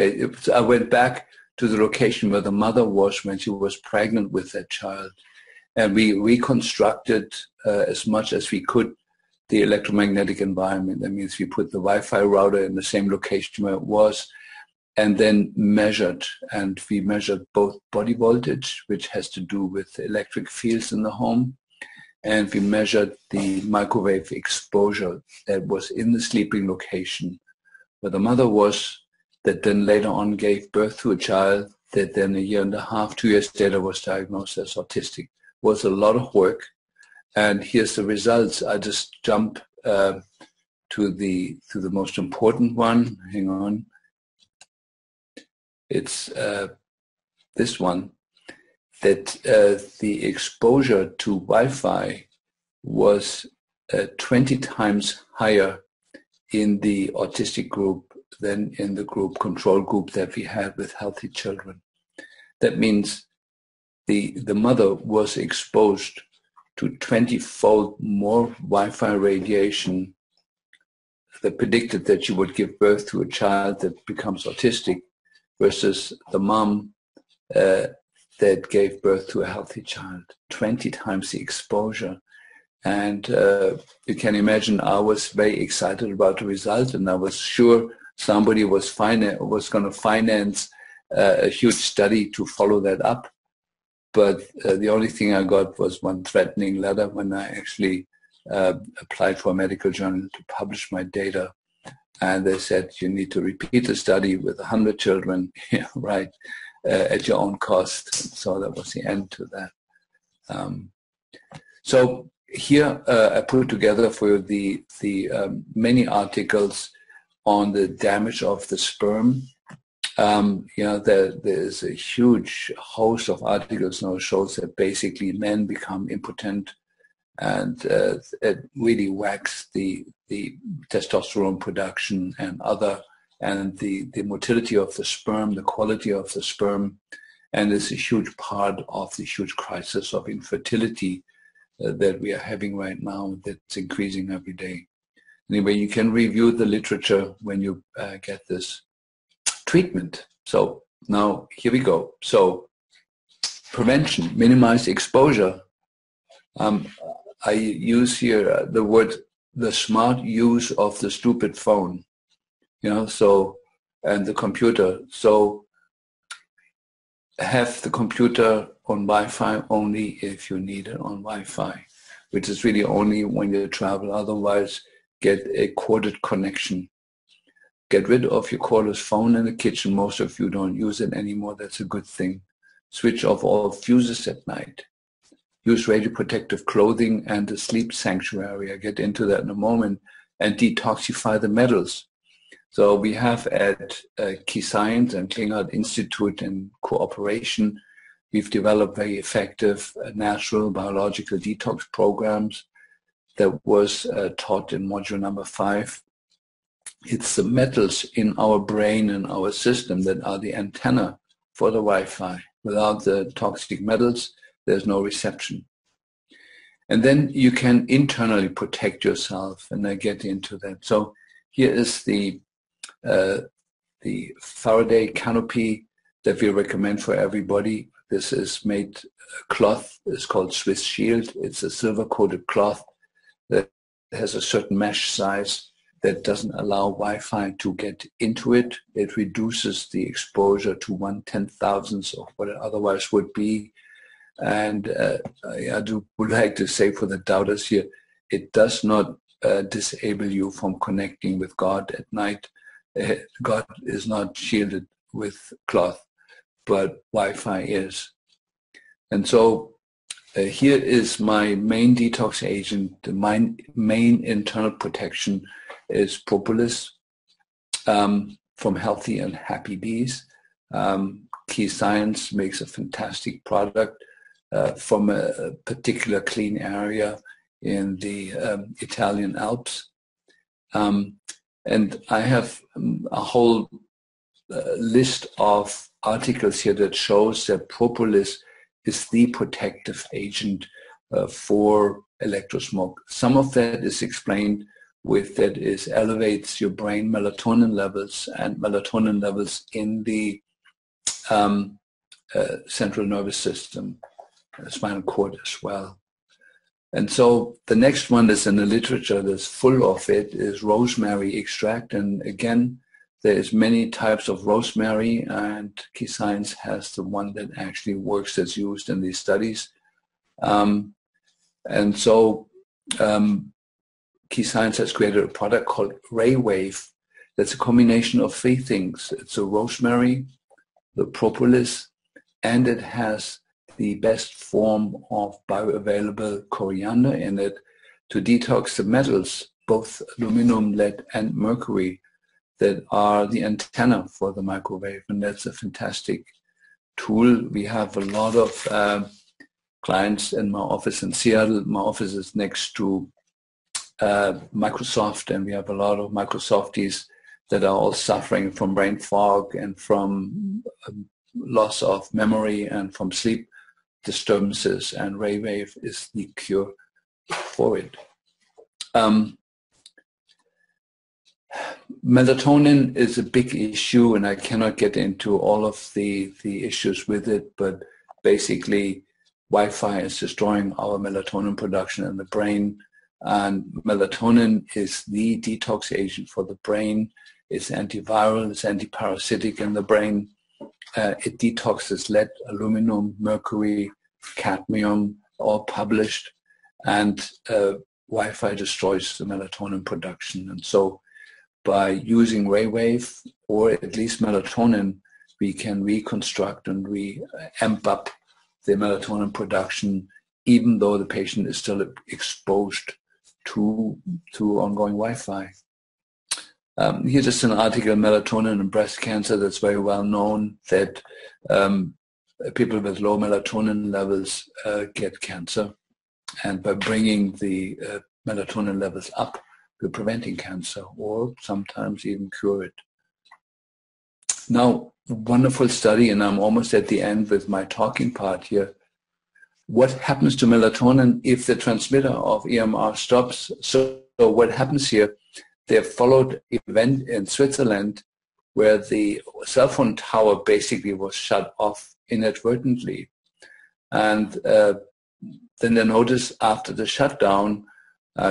I went back to the location where the mother was when she was pregnant with that child, and we reconstructed as much as we could the electromagnetic environment. That means we put the Wi-Fi router in the same location where it was, and then measured. And we measured both body voltage, which has to do with electric fields in the home, and we measured the microwave exposure that was in the sleeping location where the mother was, that then later on gave birth to a child that then 1.5 years, 2 years later was diagnosed as autistic. It was a lot of work, and here's the results. I just jump to the most important one. Hang on. It's this one, that the exposure to Wi-Fi was 20 times higher in the autistic group than in the control group that we had with healthy children. That means the mother was exposed to 20-fold more Wi-Fi radiation that predicted that she would give birth to a child that becomes autistic, versus the mom that gave birth to a healthy child. 20 times the exposure. And you can imagine I was very excited about the result, and I was sure somebody was going to finance a huge study to follow that up. But the only thing I got was one threatening letter when I actually applied for a medical journal to publish my data. And they said, you need to repeat the study with 100 children, yeah, right, at your own cost. So that was the end to that. So here I put together for you the many articles on the damage of the sperm. There's a huge host of articles now shows that basically men become impotent, and it really whacks the testosterone production and the motility of the sperm, the quality of the sperm, and it's a huge part of the huge crisis of infertility that we are having right now that's increasing every day. Anyway, you can review the literature when you get this treatment. So now here we go. So prevention, minimize exposure. I use here the word, the smart use of the stupid phone, and the computer. So have the computer on Wi-Fi only if you need it on Wi-Fi, which is really only when you travel. Otherwise, get a corded connection. Get rid of your cordless phone in the kitchen. Most of you don't use it anymore. That's a good thing. Switch off all fuses at night. Use radioprotective clothing and a sleep sanctuary. I get into that in a moment. And detoxify the metals. So we have at Key Science and Klinghardt Institute in cooperation, we've developed very effective natural biological detox programs that was taught in module number 5. It's the metals in our brain and our system that are the antenna for the Wi-Fi. Without the toxic metals, there's no reception. And then you can internally protect yourself, and I get into that. So here is the Faraday canopy that we recommend for everybody. This is made cloth. It's called Swiss Shield. It's a silver-coated cloth that has a certain mesh size that doesn't allow Wi-Fi to get into it. It reduces the exposure to 1/10,000th of what it otherwise would be. And I would like to say for the doubters here, it does not disable you from connecting with God at night. God is not shielded with cloth, but Wi-Fi is. And so here is my main detox agent. My main internal protection is propolis from Healthy and Happy Bees. Key Science makes a fantastic product from a particular clean area in the Italian Alps. And I have a whole list of articles here that shows that propolis is the protective agent for electrosmog. Some of that is explained with that is elevates your brain melatonin levels and melatonin levels in the central nervous system, spinal cord as well. And so the next one is in the literature that's full of it is rosemary extract. And again, there is many types of rosemary, and Key Science has the one that actually works that's used in these studies. And so Key Science has created a product called Ray Wave. That's a combination of 3 things. It's a rosemary, the propolis, and it has the best form of bioavailable coriander in it to detox the metals, both aluminum, lead, and mercury, that are the antenna for the microwave. And that's a fantastic tool. We have a lot of clients in my office in Seattle. My office is next to Microsoft, and we have a lot of Microsofties that are all suffering from brain fog and from loss of memory and from sleep disturbances, and Ray Wave is the cure for it. Melatonin is a big issue, and I cannot get into all of the issues with it, but basically Wi-Fi is destroying our melatonin production in the brain, and melatonin is the detox agent for the brain. It's antiviral, it's antiparasitic in the brain. It detoxes lead, aluminum, mercury, cadmium, all published, and Wi-Fi destroys the melatonin production. And so by using Ray Wave, or at least melatonin, we can reconstruct and re-amp up the melatonin production even though the patient is still exposed to ongoing Wi-Fi. Here's just an article, melatonin and breast cancer, that's very well known, that people with low melatonin levels get cancer. And by bringing the melatonin levels up, we're preventing cancer, or sometimes even cure it. Now, wonderful study, and I'm almost at the end with my talking part here. What happens to melatonin if the transmitter of EMR stops? So what happens here, they have followed an event in Switzerland where the cell phone tower basically was shut off inadvertently. And then they notice after the shutdown,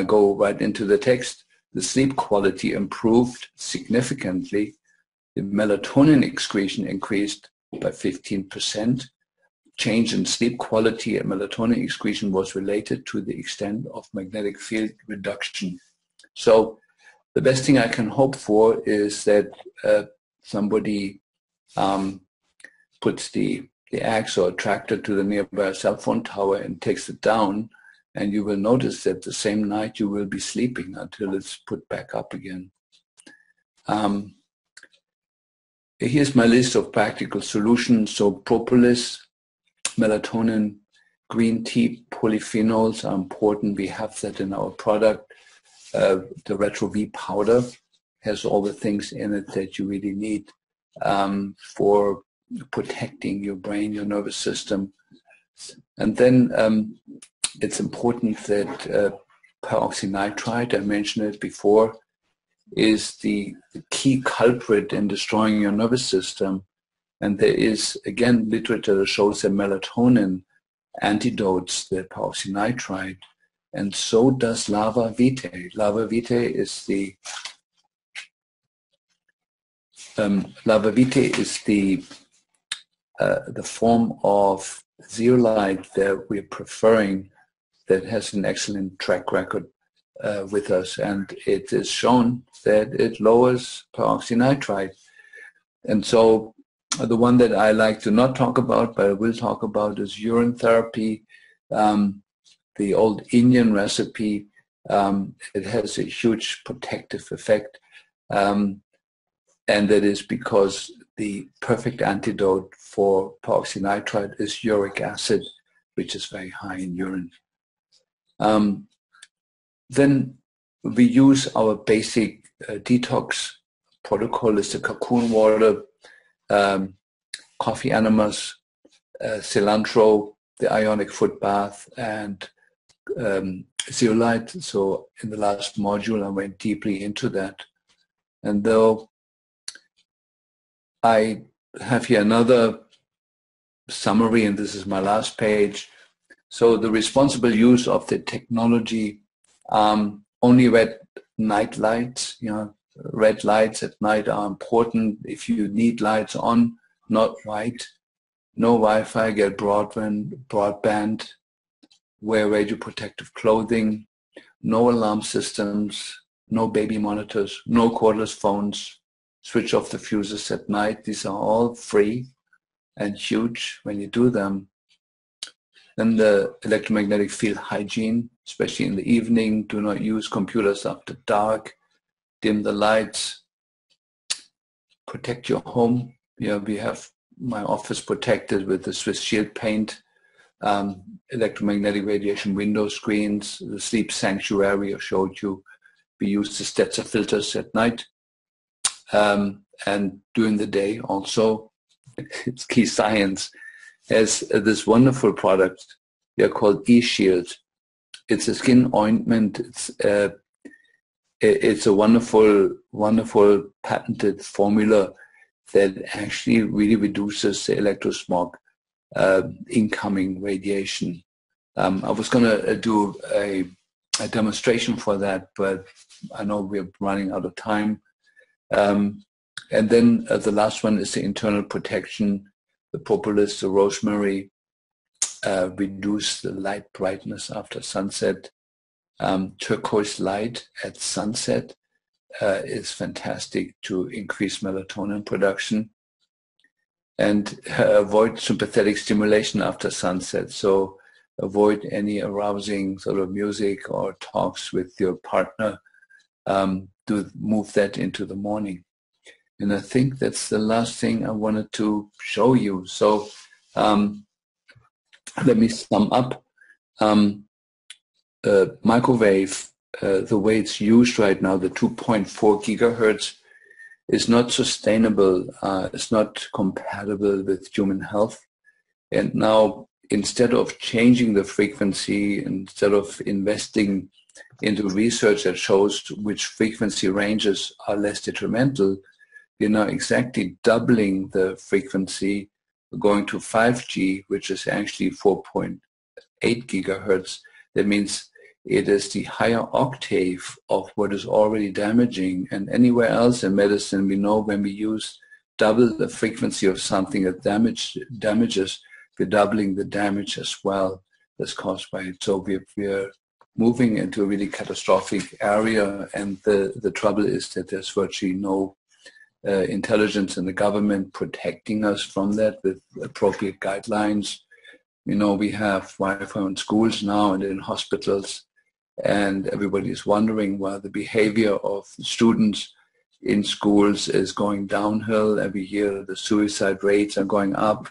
go right into the text, the sleep quality improved significantly. The melatonin excretion increased by 15%. Change in sleep quality and melatonin excretion was related to the extent of magnetic field reduction. So the best thing I can hope for is that somebody puts the axe or attractor to the nearby cell phone tower and takes it down, and you will notice that the same night you will be sleeping until it's put back up again. Here's my list of practical solutions. So propolis, melatonin, green tea, polyphenols are important. We have that in our product. The Retro V powder has all the things in it that you really need for protecting your brain, your nervous system. And then it's important that peroxynitrite, I mentioned it before, is the key culprit in destroying your nervous system. And there is, again, literature that shows that melatonin antidotes the peroxynitrite, and so does lava vitae. Lava vitae is the form of zeolite that we're preferring that has an excellent track record with us, and it is shown that it lowers peroxynitrite. And so the one that I like to not talk about, but I will talk about, is urine therapy. The old Indian recipe, it has a huge protective effect, and that is because the perfect antidote for peroxynitrite is uric acid, which is very high in urine. Then we use our basic detox protocol. Is the cocoon water, coffee enemas, cilantro, the ionic foot bath, and zeolite. So in the last module, I went deeply into that. And though I have here another summary, and this is my last page. So the responsible use of the technology, only red night lights, red lights at night are important. If you need lights on, not white. No Wi-Fi, get broadband, wear radio protective clothing, no alarm systems, no baby monitors, no cordless phones, switch off the fuses at night. These are all free and huge when you do them. Then the electromagnetic field hygiene, especially in the evening. Do not use computers after dark. Dim the lights. Protect your home. We have my office protected with the Swiss Shield paint, electromagnetic radiation window screens, the sleep sanctuary I showed you. We use the Stetzer filters at night, and during the day also. It's key science. Has this wonderful product. They're called E-Shield. It's a skin ointment. It's a wonderful, wonderful patented formula that actually really reduces the electrosmog incoming radiation. I was going to do a demonstration for that, but I know we're running out of time. And then the last one is the internal protection. The propolis, the rosemary, reduce the light brightness after sunset. Turquoise light at sunset is fantastic to increase melatonin production. And avoid sympathetic stimulation after sunset. So avoid any arousing sort of music or talks with your partner. To move that into the morning. And I think that's the last thing I wanted to show you. So let me sum up. Microwave, the way it's used right now, the 2.4 gigahertz, is not sustainable. It's not compatible with human health. And now, instead of changing the frequency, instead of investing into research that shows which frequency ranges are less detrimental, you're now exactly doubling the frequency, going to 5G, which is actually 4.8 gigahertz. That means it is the higher octave of what is already damaging. And anywhere else in medicine, we know when we use double the frequency of something that damages, we're doubling the damage as well that's caused by it. So we're moving into a really catastrophic area, and the trouble is that there's virtually no intelligence in the government protecting us from that with appropriate guidelines. You know, we have Wi-Fi in schools now and in hospitals, and everybody is wondering why the behavior of students in schools is going downhill. Every year the suicide rates are going up.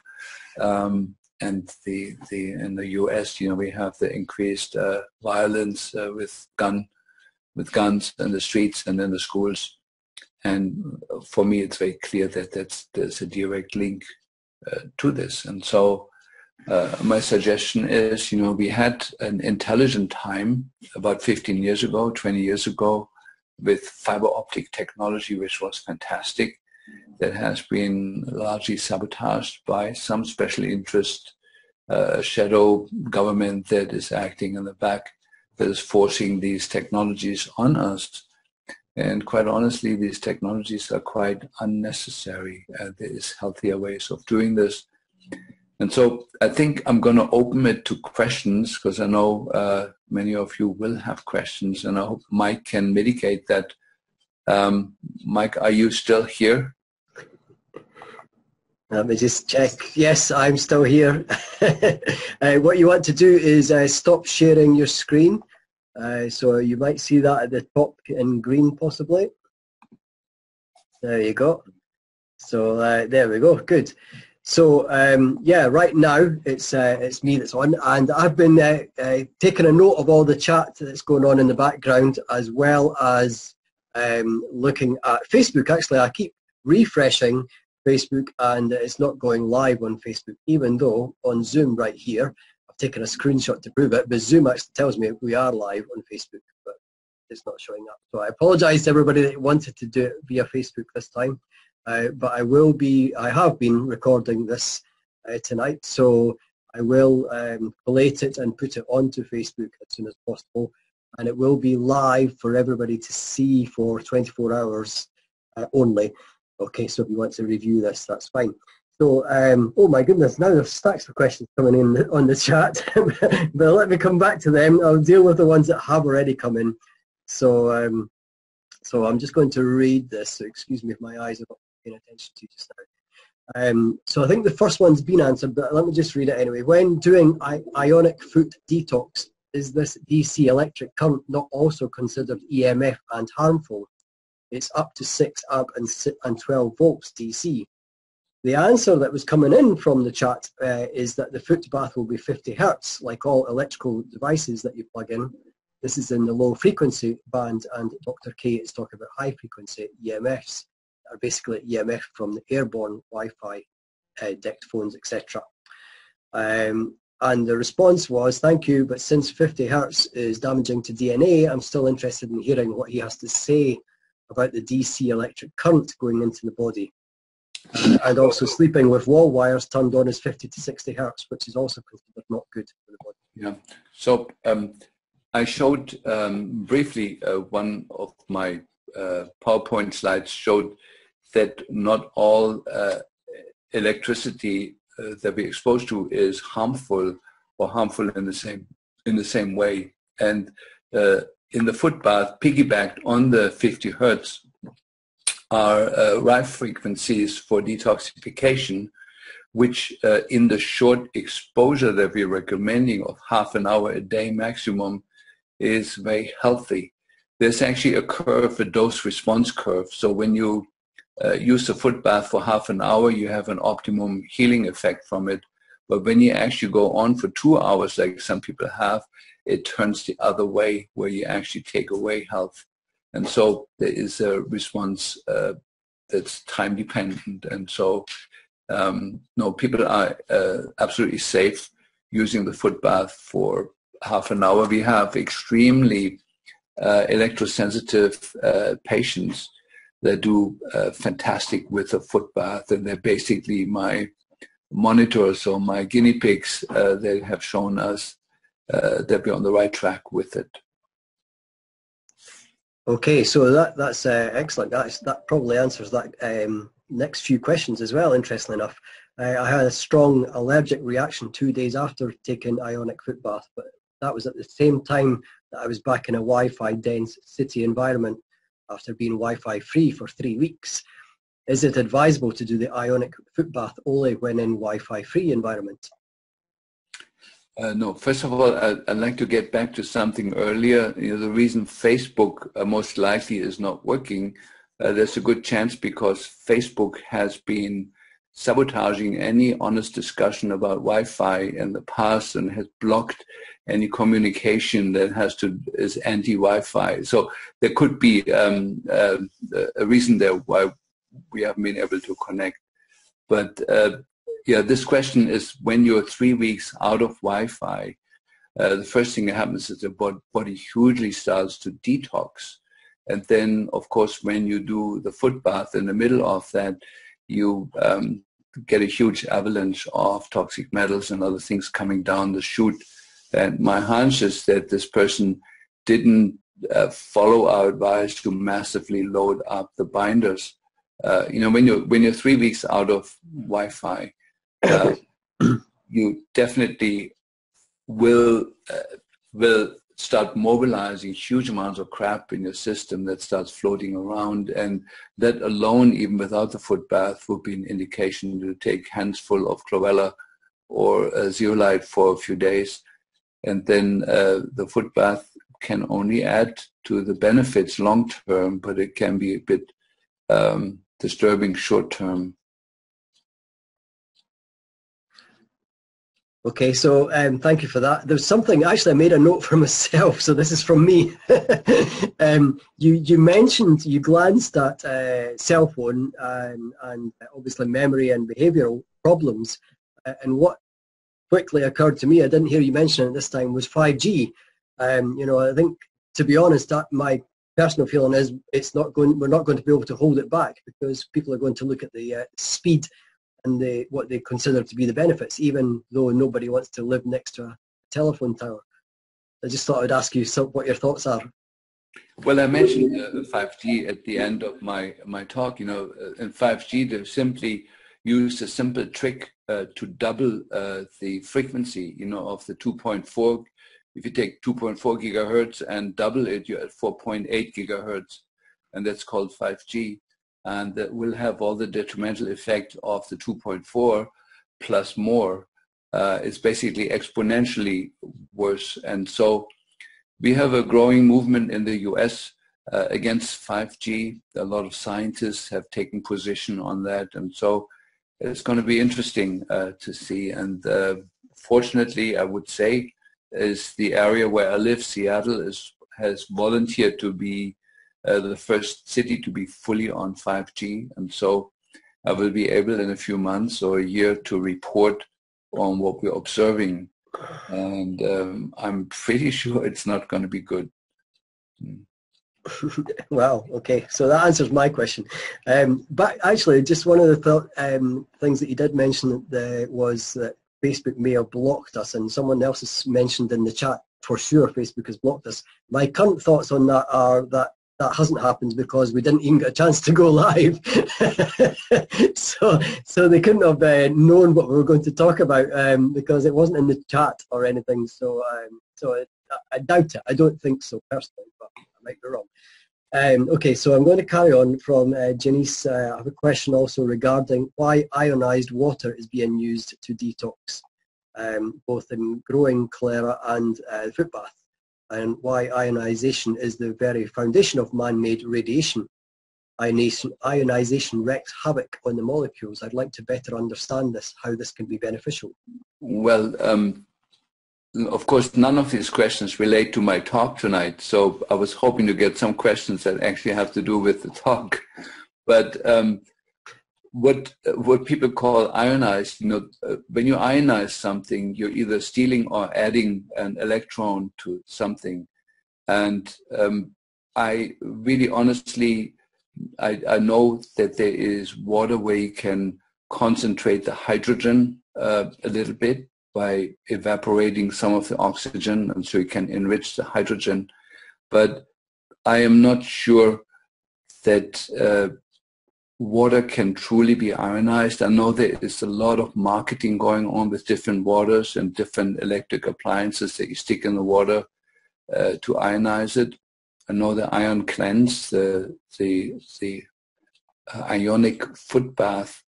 And in the US, you know, we have the increased violence with guns in the streets and in the schools. And for me, it's very clear that there's a direct link to this. And so my suggestion is, you know, we had an intelligent time about 15 years ago, 20 years ago, with fiber optic technology, which was fantastic. That has been largely sabotaged by some special interest, shadow government that is acting in the back, that is forcing these technologies on us. And quite honestly, these technologies are quite unnecessary. There is healthier ways of doing this. And so I think I'm going to open it to questions, because I know many of you will have questions, and I hope Mike can mitigate that. Mike, are you still here? Let me just check. Yes, I'm still here. What you want to do is stop sharing your screen. So you might see that at the top in green possibly. There you go. So there we go. Good. So yeah, right now it's me that's on, and I've been taking a note of all the chat that's going on in the background, as well as looking at Facebook. Actually, I keep refreshing Facebook and it's not going live on Facebook, even though on Zoom right here, I've taken a screenshot to prove it, but Zoom actually tells me we are live on Facebook, but it's not showing up. So I apologize to everybody that wanted to do it via Facebook this time, but I have been recording this tonight, so I will collate it and put it onto Facebook as soon as possible, and it will be live for everybody to see for 24 hours only. Okay, so if you want to review this, that's fine. So, oh my goodness, now there's stacks of questions coming in on the chat, but let me come back to them. I'll deal with the ones that have already come in. So, so I'm just going to read this, so excuse me if my eyes are not paying attention to just now. So I think the first one's been answered, but let me just read it anyway. When doing ionic foot detox, is this DC electric current not also considered EMF and harmful? It's up to 6 amp and 12 volts DC. The answer that was coming in from the chat is that the foot bath will be 50 hertz, like all electrical devices that you plug in. This is in the low frequency band, and Dr. K is talking about high frequency EMFs, are basically EMF from the airborne Wi-Fi, DECT phones, etc. And the response was, thank you, but since 50 hertz is damaging to DNA, I'm still interested in hearing what he has to say about the DC electric current going into the body. And also sleeping with wall wires turned on is 50 to 60 hertz, which is also considered not good for the body. Yeah. So I showed briefly one of my PowerPoint slides showed that not all electricity that we're exposed to is harmful or harmful in the same way. And in the foot bath, piggybacked on the 50 hertz are RIFE frequencies for detoxification, which in the short exposure that we're recommending of half an hour a day maximum is very healthy. There's actually a curve, a dose response curve. So when you use a foot bath for half an hour, you have an optimum healing effect from it. But when you actually go on for 2 hours, like some people have, it turns the other way, where you actually take away health. And so there is a response that's time dependent. And so, no, people are absolutely safe using the foot bath for half an hour. We have extremely electrosensitive patients that do fantastic with a foot bath, and they're basically my monitors or my guinea pigs. They have shown us that we're on the right track with it. Okay, so that's excellent. That probably answers that next few questions as well, interestingly enough. I had a strong allergic reaction 2 days after taking ionic foot bath, but that was at the same time that I was back in a Wi-Fi dense city environment after being Wi-Fi free for 3 weeks. Is it advisable to do the ionic foot bath only when in Wi-Fi free environment? No, first of all, I'd like to get back to something earlier. The reason Facebook most likely is not working, there's a good chance because Facebook has been sabotaging any honest discussion about Wi-Fi in the past and has blocked any communication that is anti-Wi-Fi. So there could be a reason there why we haven't been able to connect. But yeah, this question is when you're 3 weeks out of Wi-Fi, the first thing that happens is the body hugely starts to detox. And then, of course, when you do the foot bath in the middle of that, you get a huge avalanche of toxic metals and other things coming down the chute. And my hunch is that this person didn't follow our advice to massively load up the binders. When you're 3 weeks out of Wi-Fi, you definitely will start mobilizing huge amounts of crap in your system that starts floating around, and that alone, even without the foot bath, would be an indication to take hands full of chlorella or zeolite for a few days. And then the foot bath can only add to the benefits long term, but it can be a bit disturbing short term. Okay, so thank you for that. There's something, actually I made a note for myself, so this is from me. You mentioned, you glanced at cell phone and obviously memory and behavioral problems, and what quickly occurred to me, I didn't hear you mention it this time, was 5G. I think, to be honest, that my personal feeling is we're not going to be able to hold it back, because people are going to look at the speed and what they consider to be the benefits, even though nobody wants to live next to a telephone tower. I just thought I'd ask you what your thoughts are. Well, I mentioned 5G at the end of my talk. In 5G, they've simply used a simple trick to double the frequency, of the 2.4. If you take 2.4 gigahertz and double it, you're at 4.8 gigahertz, and that's called 5G. And that will have all the detrimental effect of the 2.4 plus more. It's basically exponentially worse. And so we have a growing movement in the US against 5G. A lot of scientists have taken position on that. And so it's going to be interesting to see. And fortunately, I would say, is the area where I live, Seattle, has volunteered to be the first city to be fully on 5G. And so I will be able in a few months or a year to report on what we're observing. And I'm pretty sure it's not going to be good. Wow, okay, so that answers my question. But actually, just one of the things that you did mention was that Facebook may have blocked us, and someone else has mentioned in the chat, for sure Facebook has blocked us. My current thoughts on that are that hasn't happened because we didn't even get a chance to go live. so they couldn't have known what we were going to talk about because it wasn't in the chat or anything. So I doubt it. I don't think so personally, but I might be wrong. Okay, so I'm going to carry on from Janice. I have a question also regarding why ionized water is being used to detox, both in growing cholera and foot bath, and why ionization is the very foundation of man-made radiation. Ionization wreaks havoc on the molecules. I'd like to better understand this, how this can be beneficial. Well, of course, none of these questions relate to my talk tonight, so I was hoping to get some questions that actually have to do with the talk. But what people call ionized, when you ionize something, you're either stealing or adding an electron to something. And I really honestly, I know that there is water where you can concentrate the hydrogen a little bit by evaporating some of the oxygen, and so you can enrich the hydrogen. But I am not sure that water can truly be ionized. I know there is a lot of marketing going on with different waters and different electric appliances that you stick in the water to ionize it. I know the ion cleanse, the ionic foot bath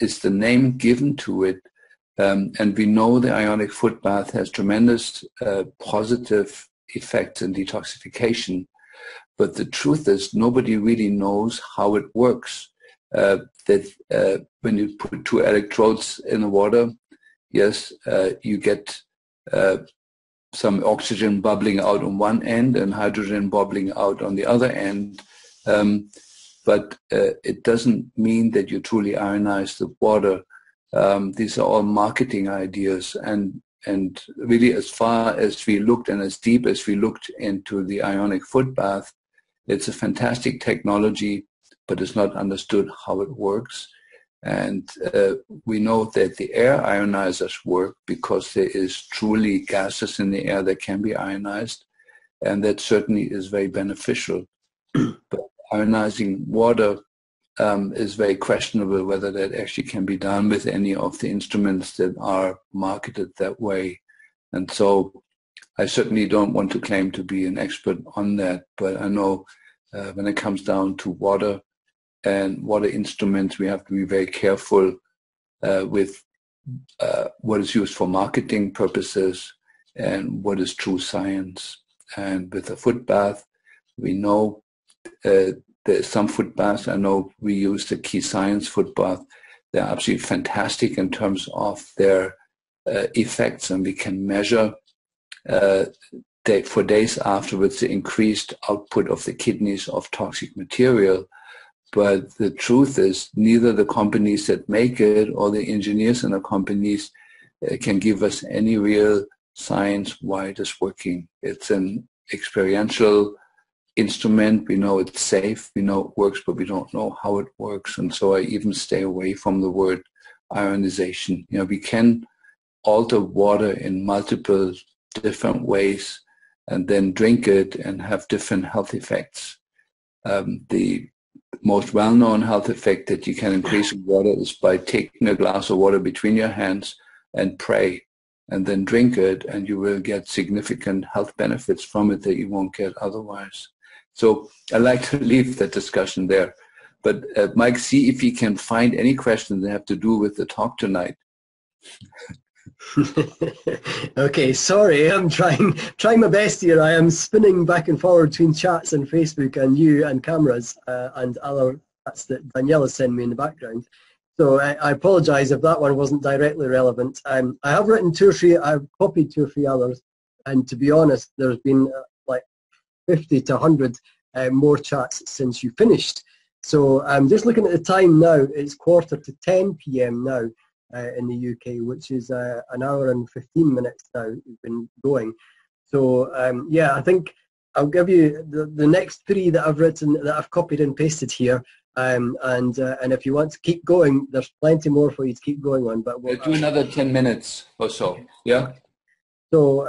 is the name given to it. And we know the ionic foot bath has tremendous positive effects in detoxification. But the truth is, nobody really knows how it works. That when you put two electrodes in the water, yes, you get some oxygen bubbling out on one end and hydrogen bubbling out on the other end. But it doesn't mean that you truly ionize the water. These are all marketing ideas. And really, as far as we looked and as deep as we looked into the ionic foot bath, it's a fantastic technology, but it's not understood how it works. And we know that the air ionizers work because there is truly gases in the air that can be ionized, and that certainly is very beneficial. But ionizing water is very questionable whether that actually can be done with any of the instruments that are marketed that way. And so I certainly don't want to claim to be an expert on that, but I know when it comes down to water and water instruments, we have to be very careful with what is used for marketing purposes and what is true science. And with a foot bath, we know there's some foot baths. I know we use the Key Science foot bath. They're absolutely fantastic in terms of their effects, and we can measure for days afterwards the increased output of the kidneys of toxic material. But the truth is, neither the companies that make it or the engineers in the companies can give us any real science why it is working. It's an experiential instrument. We know it's safe, we know it works, but we don't know how it works. And so I even stay away from the word ionization. We can alter water in multiple different ways and then drink it and have different health effects. The most well-known health effect that you can increase in water is by taking a glass of water between your hands and pray and then drink it, and you will get significant health benefits from it that you won't get otherwise. So I like to leave that discussion there. But Mike, see if you can find any questions that have to do with the talk tonight. Okay, sorry, I'm trying my best here. I am spinning back and forward between chats and Facebook and you and cameras and other chats that Daniela sent me in the background. So I apologize if that one wasn't directly relevant. I have written I've copied 2 or 3 others, and to be honest, there's been like 50 to 100 more chats since you finished. So I'm just looking at the time now. It's 9:45 p.m. now. In the UK, which is an hour and 15 minutes now we've been going. So yeah, I think I'll give you the next 3 that I've written, that I've copied and pasted here. And if you want to keep going, there's plenty more for you to keep going on. But we'll do another 10 minutes or so. Yeah. So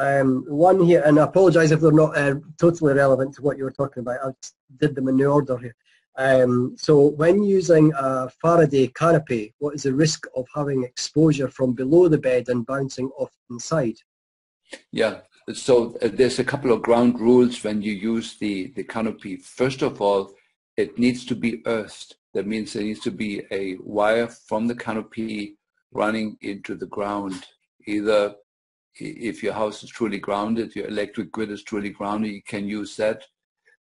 one here, and I apologise if they're not totally relevant to what you were talking about. I just did them in the order here. So when using a Faraday canopy, what is the risk of having exposure from below the bed and bouncing off inside? Yeah, So there's a couple of ground rules when you use the canopy. First of all, it needs to be earthed. That means there needs to be a wire from the canopy running into the ground. Either if your house is truly grounded, your electric grid is truly grounded, you can use that.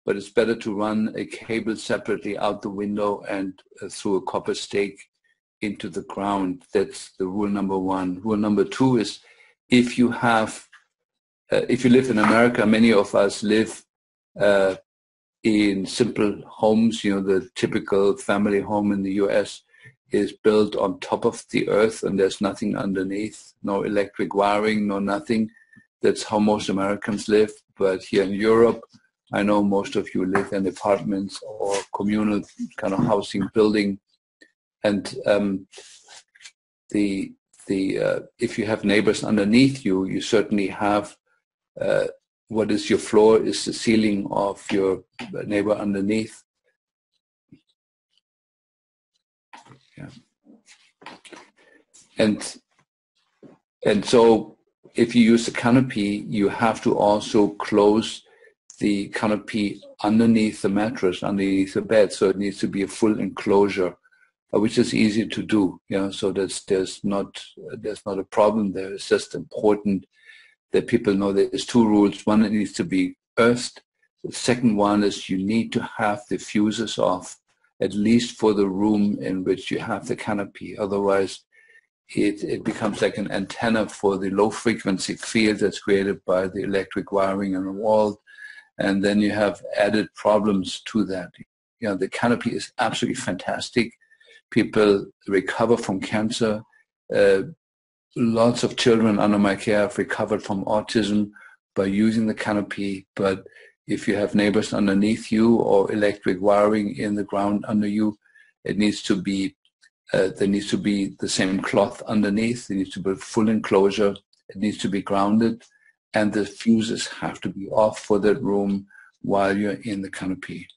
But it's better to run a cable separately out the window and through a copper stake into the ground. That's the rule number one. Rule number two is if you live in America, many of us live in simple homes. You know, the typical family home in the US is built on top of the earth and there's nothing underneath, no electric wiring, no nothing. That's how most Americans live. But here in Europe, I know most of you live in apartments or communal kind of housing building. And if you have neighbors underneath you, you certainly have what is your floor is the ceiling of your neighbor underneath. Yeah. And so if you use the canopy, you have to also close the canopy underneath the mattress, underneath the bed. So it needs to be a full enclosure, which is easy to do. Yeah. So there's not a problem there. It's just important that people know there's two rules. One, it needs to be earthed. The second one is you need to have the fuses off, at least for the room in which you have the canopy. Otherwise, it becomes like an antenna for the low frequency field that's created by the electric wiring in the wall. And then you have added problems to that. You know, the canopy is absolutely fantastic. People recover from cancer. Lots of children under my care have recovered from autism by using the canopy. But if you have neighbors underneath you or electric wiring in the ground under you, it needs to be there needs to be the same cloth underneath. There needs to be a full enclosure. It needs to be grounded, and the fuses have to be off for that room while you're in the canopy.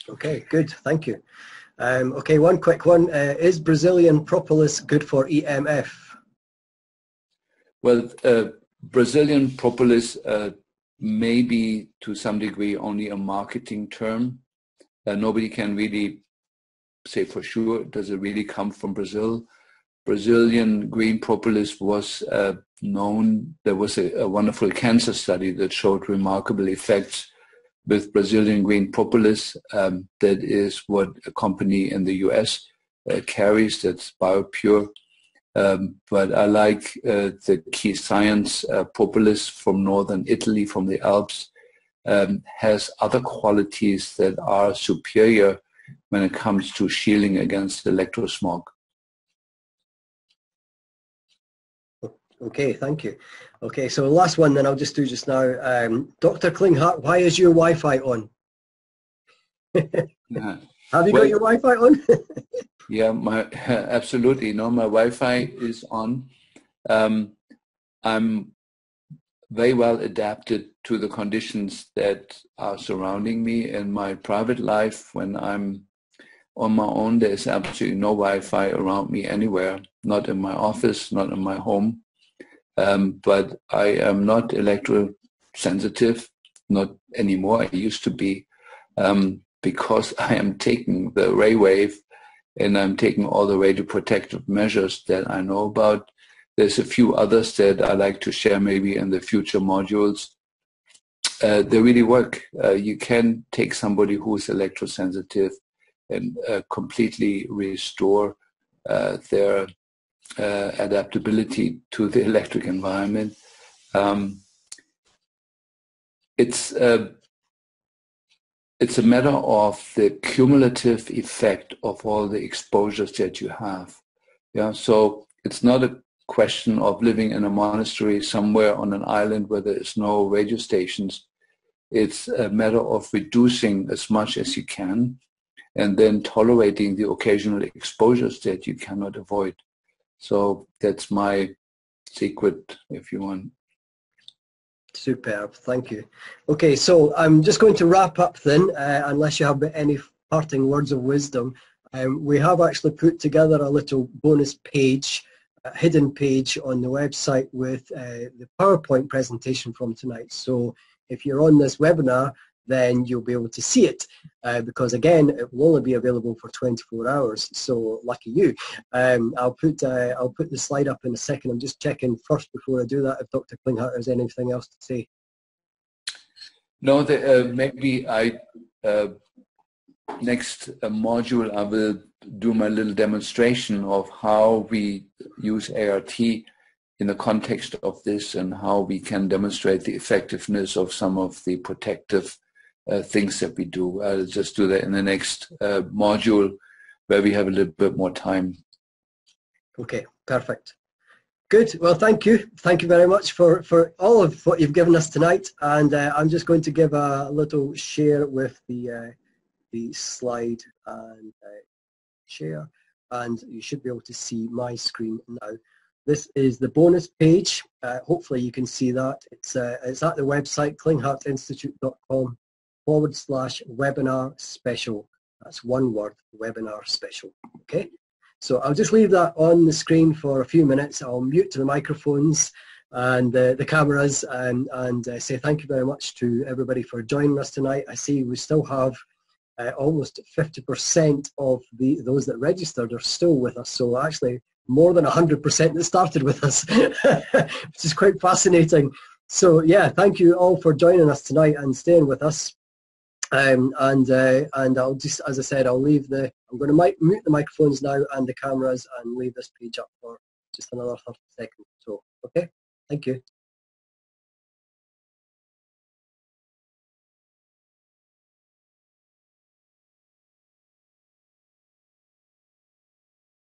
Okay, good. Thank you. Okay, one quick one. Is Brazilian propolis good for EMF? Well, Brazilian propolis may be to some degree only a marketing term. Nobody can really say for sure, does it really come from Brazil? Brazilian green propolis was known. There was a wonderful cancer study that showed remarkable effects with Brazilian green propolis. That is what a company in the US carries, that's BioPure. But I like the Key Science propolis from northern Italy, from the Alps. Has other qualities that are superior when it comes to shielding against electrosmog. Okay, thank you. Okay, so last one then I'll just do just now. Dr. Klinghardt, why is your Wi-Fi on? Have you got your Wi-Fi on? Yeah, absolutely. No, my Wi-Fi is on. I'm very well adapted to the conditions that are surrounding me in my private life. When I'm on my own, there's absolutely no Wi-Fi around me anywhere, not in my office, not in my home. But I am not electrosensitive, not anymore. I used to be, because I am taking the ray wave and I'm taking all the radioprotective measures that I know about. There's a few others that I like to share maybe in the future modules. They really work. You can take somebody who's electrosensitive and completely restore their adaptability to the electric environment. It's a matter of the cumulative effect of all the exposures that you have. Yeah, so it's not a question of living in a monastery somewhere on an island where there is no radio stations. It's a matter of reducing as much as you can and then tolerating the occasional exposures that you cannot avoid. So that's my secret, if you want. Superb, thank you. Okay, so I'm just going to wrap up then, unless you have any parting words of wisdom. We have actually put together a little bonus page hidden page on the website with the PowerPoint presentation from tonight. So if you're on this webinar, then you'll be able to see it because again, it will only be available for 24 hours. So lucky you. I'll put the slide up in a second. I'm just checking first before I do that if Dr. Klinghardt has anything else to say. No, maybe next module I will do my little demonstration of how we use ART in the context of this and how we can demonstrate the effectiveness of some of the protective things that we do. I'll just do that in the next module where we have a little bit more time. Okay, perfect. Good. Well, thank you. Thank you very much for all of what you've given us tonight. And I'm just going to give a little share with the slide and share. And you should be able to see my screen now. This is the bonus page. Hopefully you can see that. It's at the website klinghartinstitute.com/webinar special. That's one word, webinar special. Okay. So I'll just leave that on the screen for a few minutes. I'll mute the microphones and the cameras and say thank you very much to everybody for joining us tonight. I see we still have almost 50% of those that registered are still with us. So actually more than 100% that started with us, which is quite fascinating. So yeah, thank you all for joining us tonight and staying with us. And I'll just, as I said, I'm going to mute the microphones now and the cameras and leave this page up for just another 30 seconds. So, okay, thank you.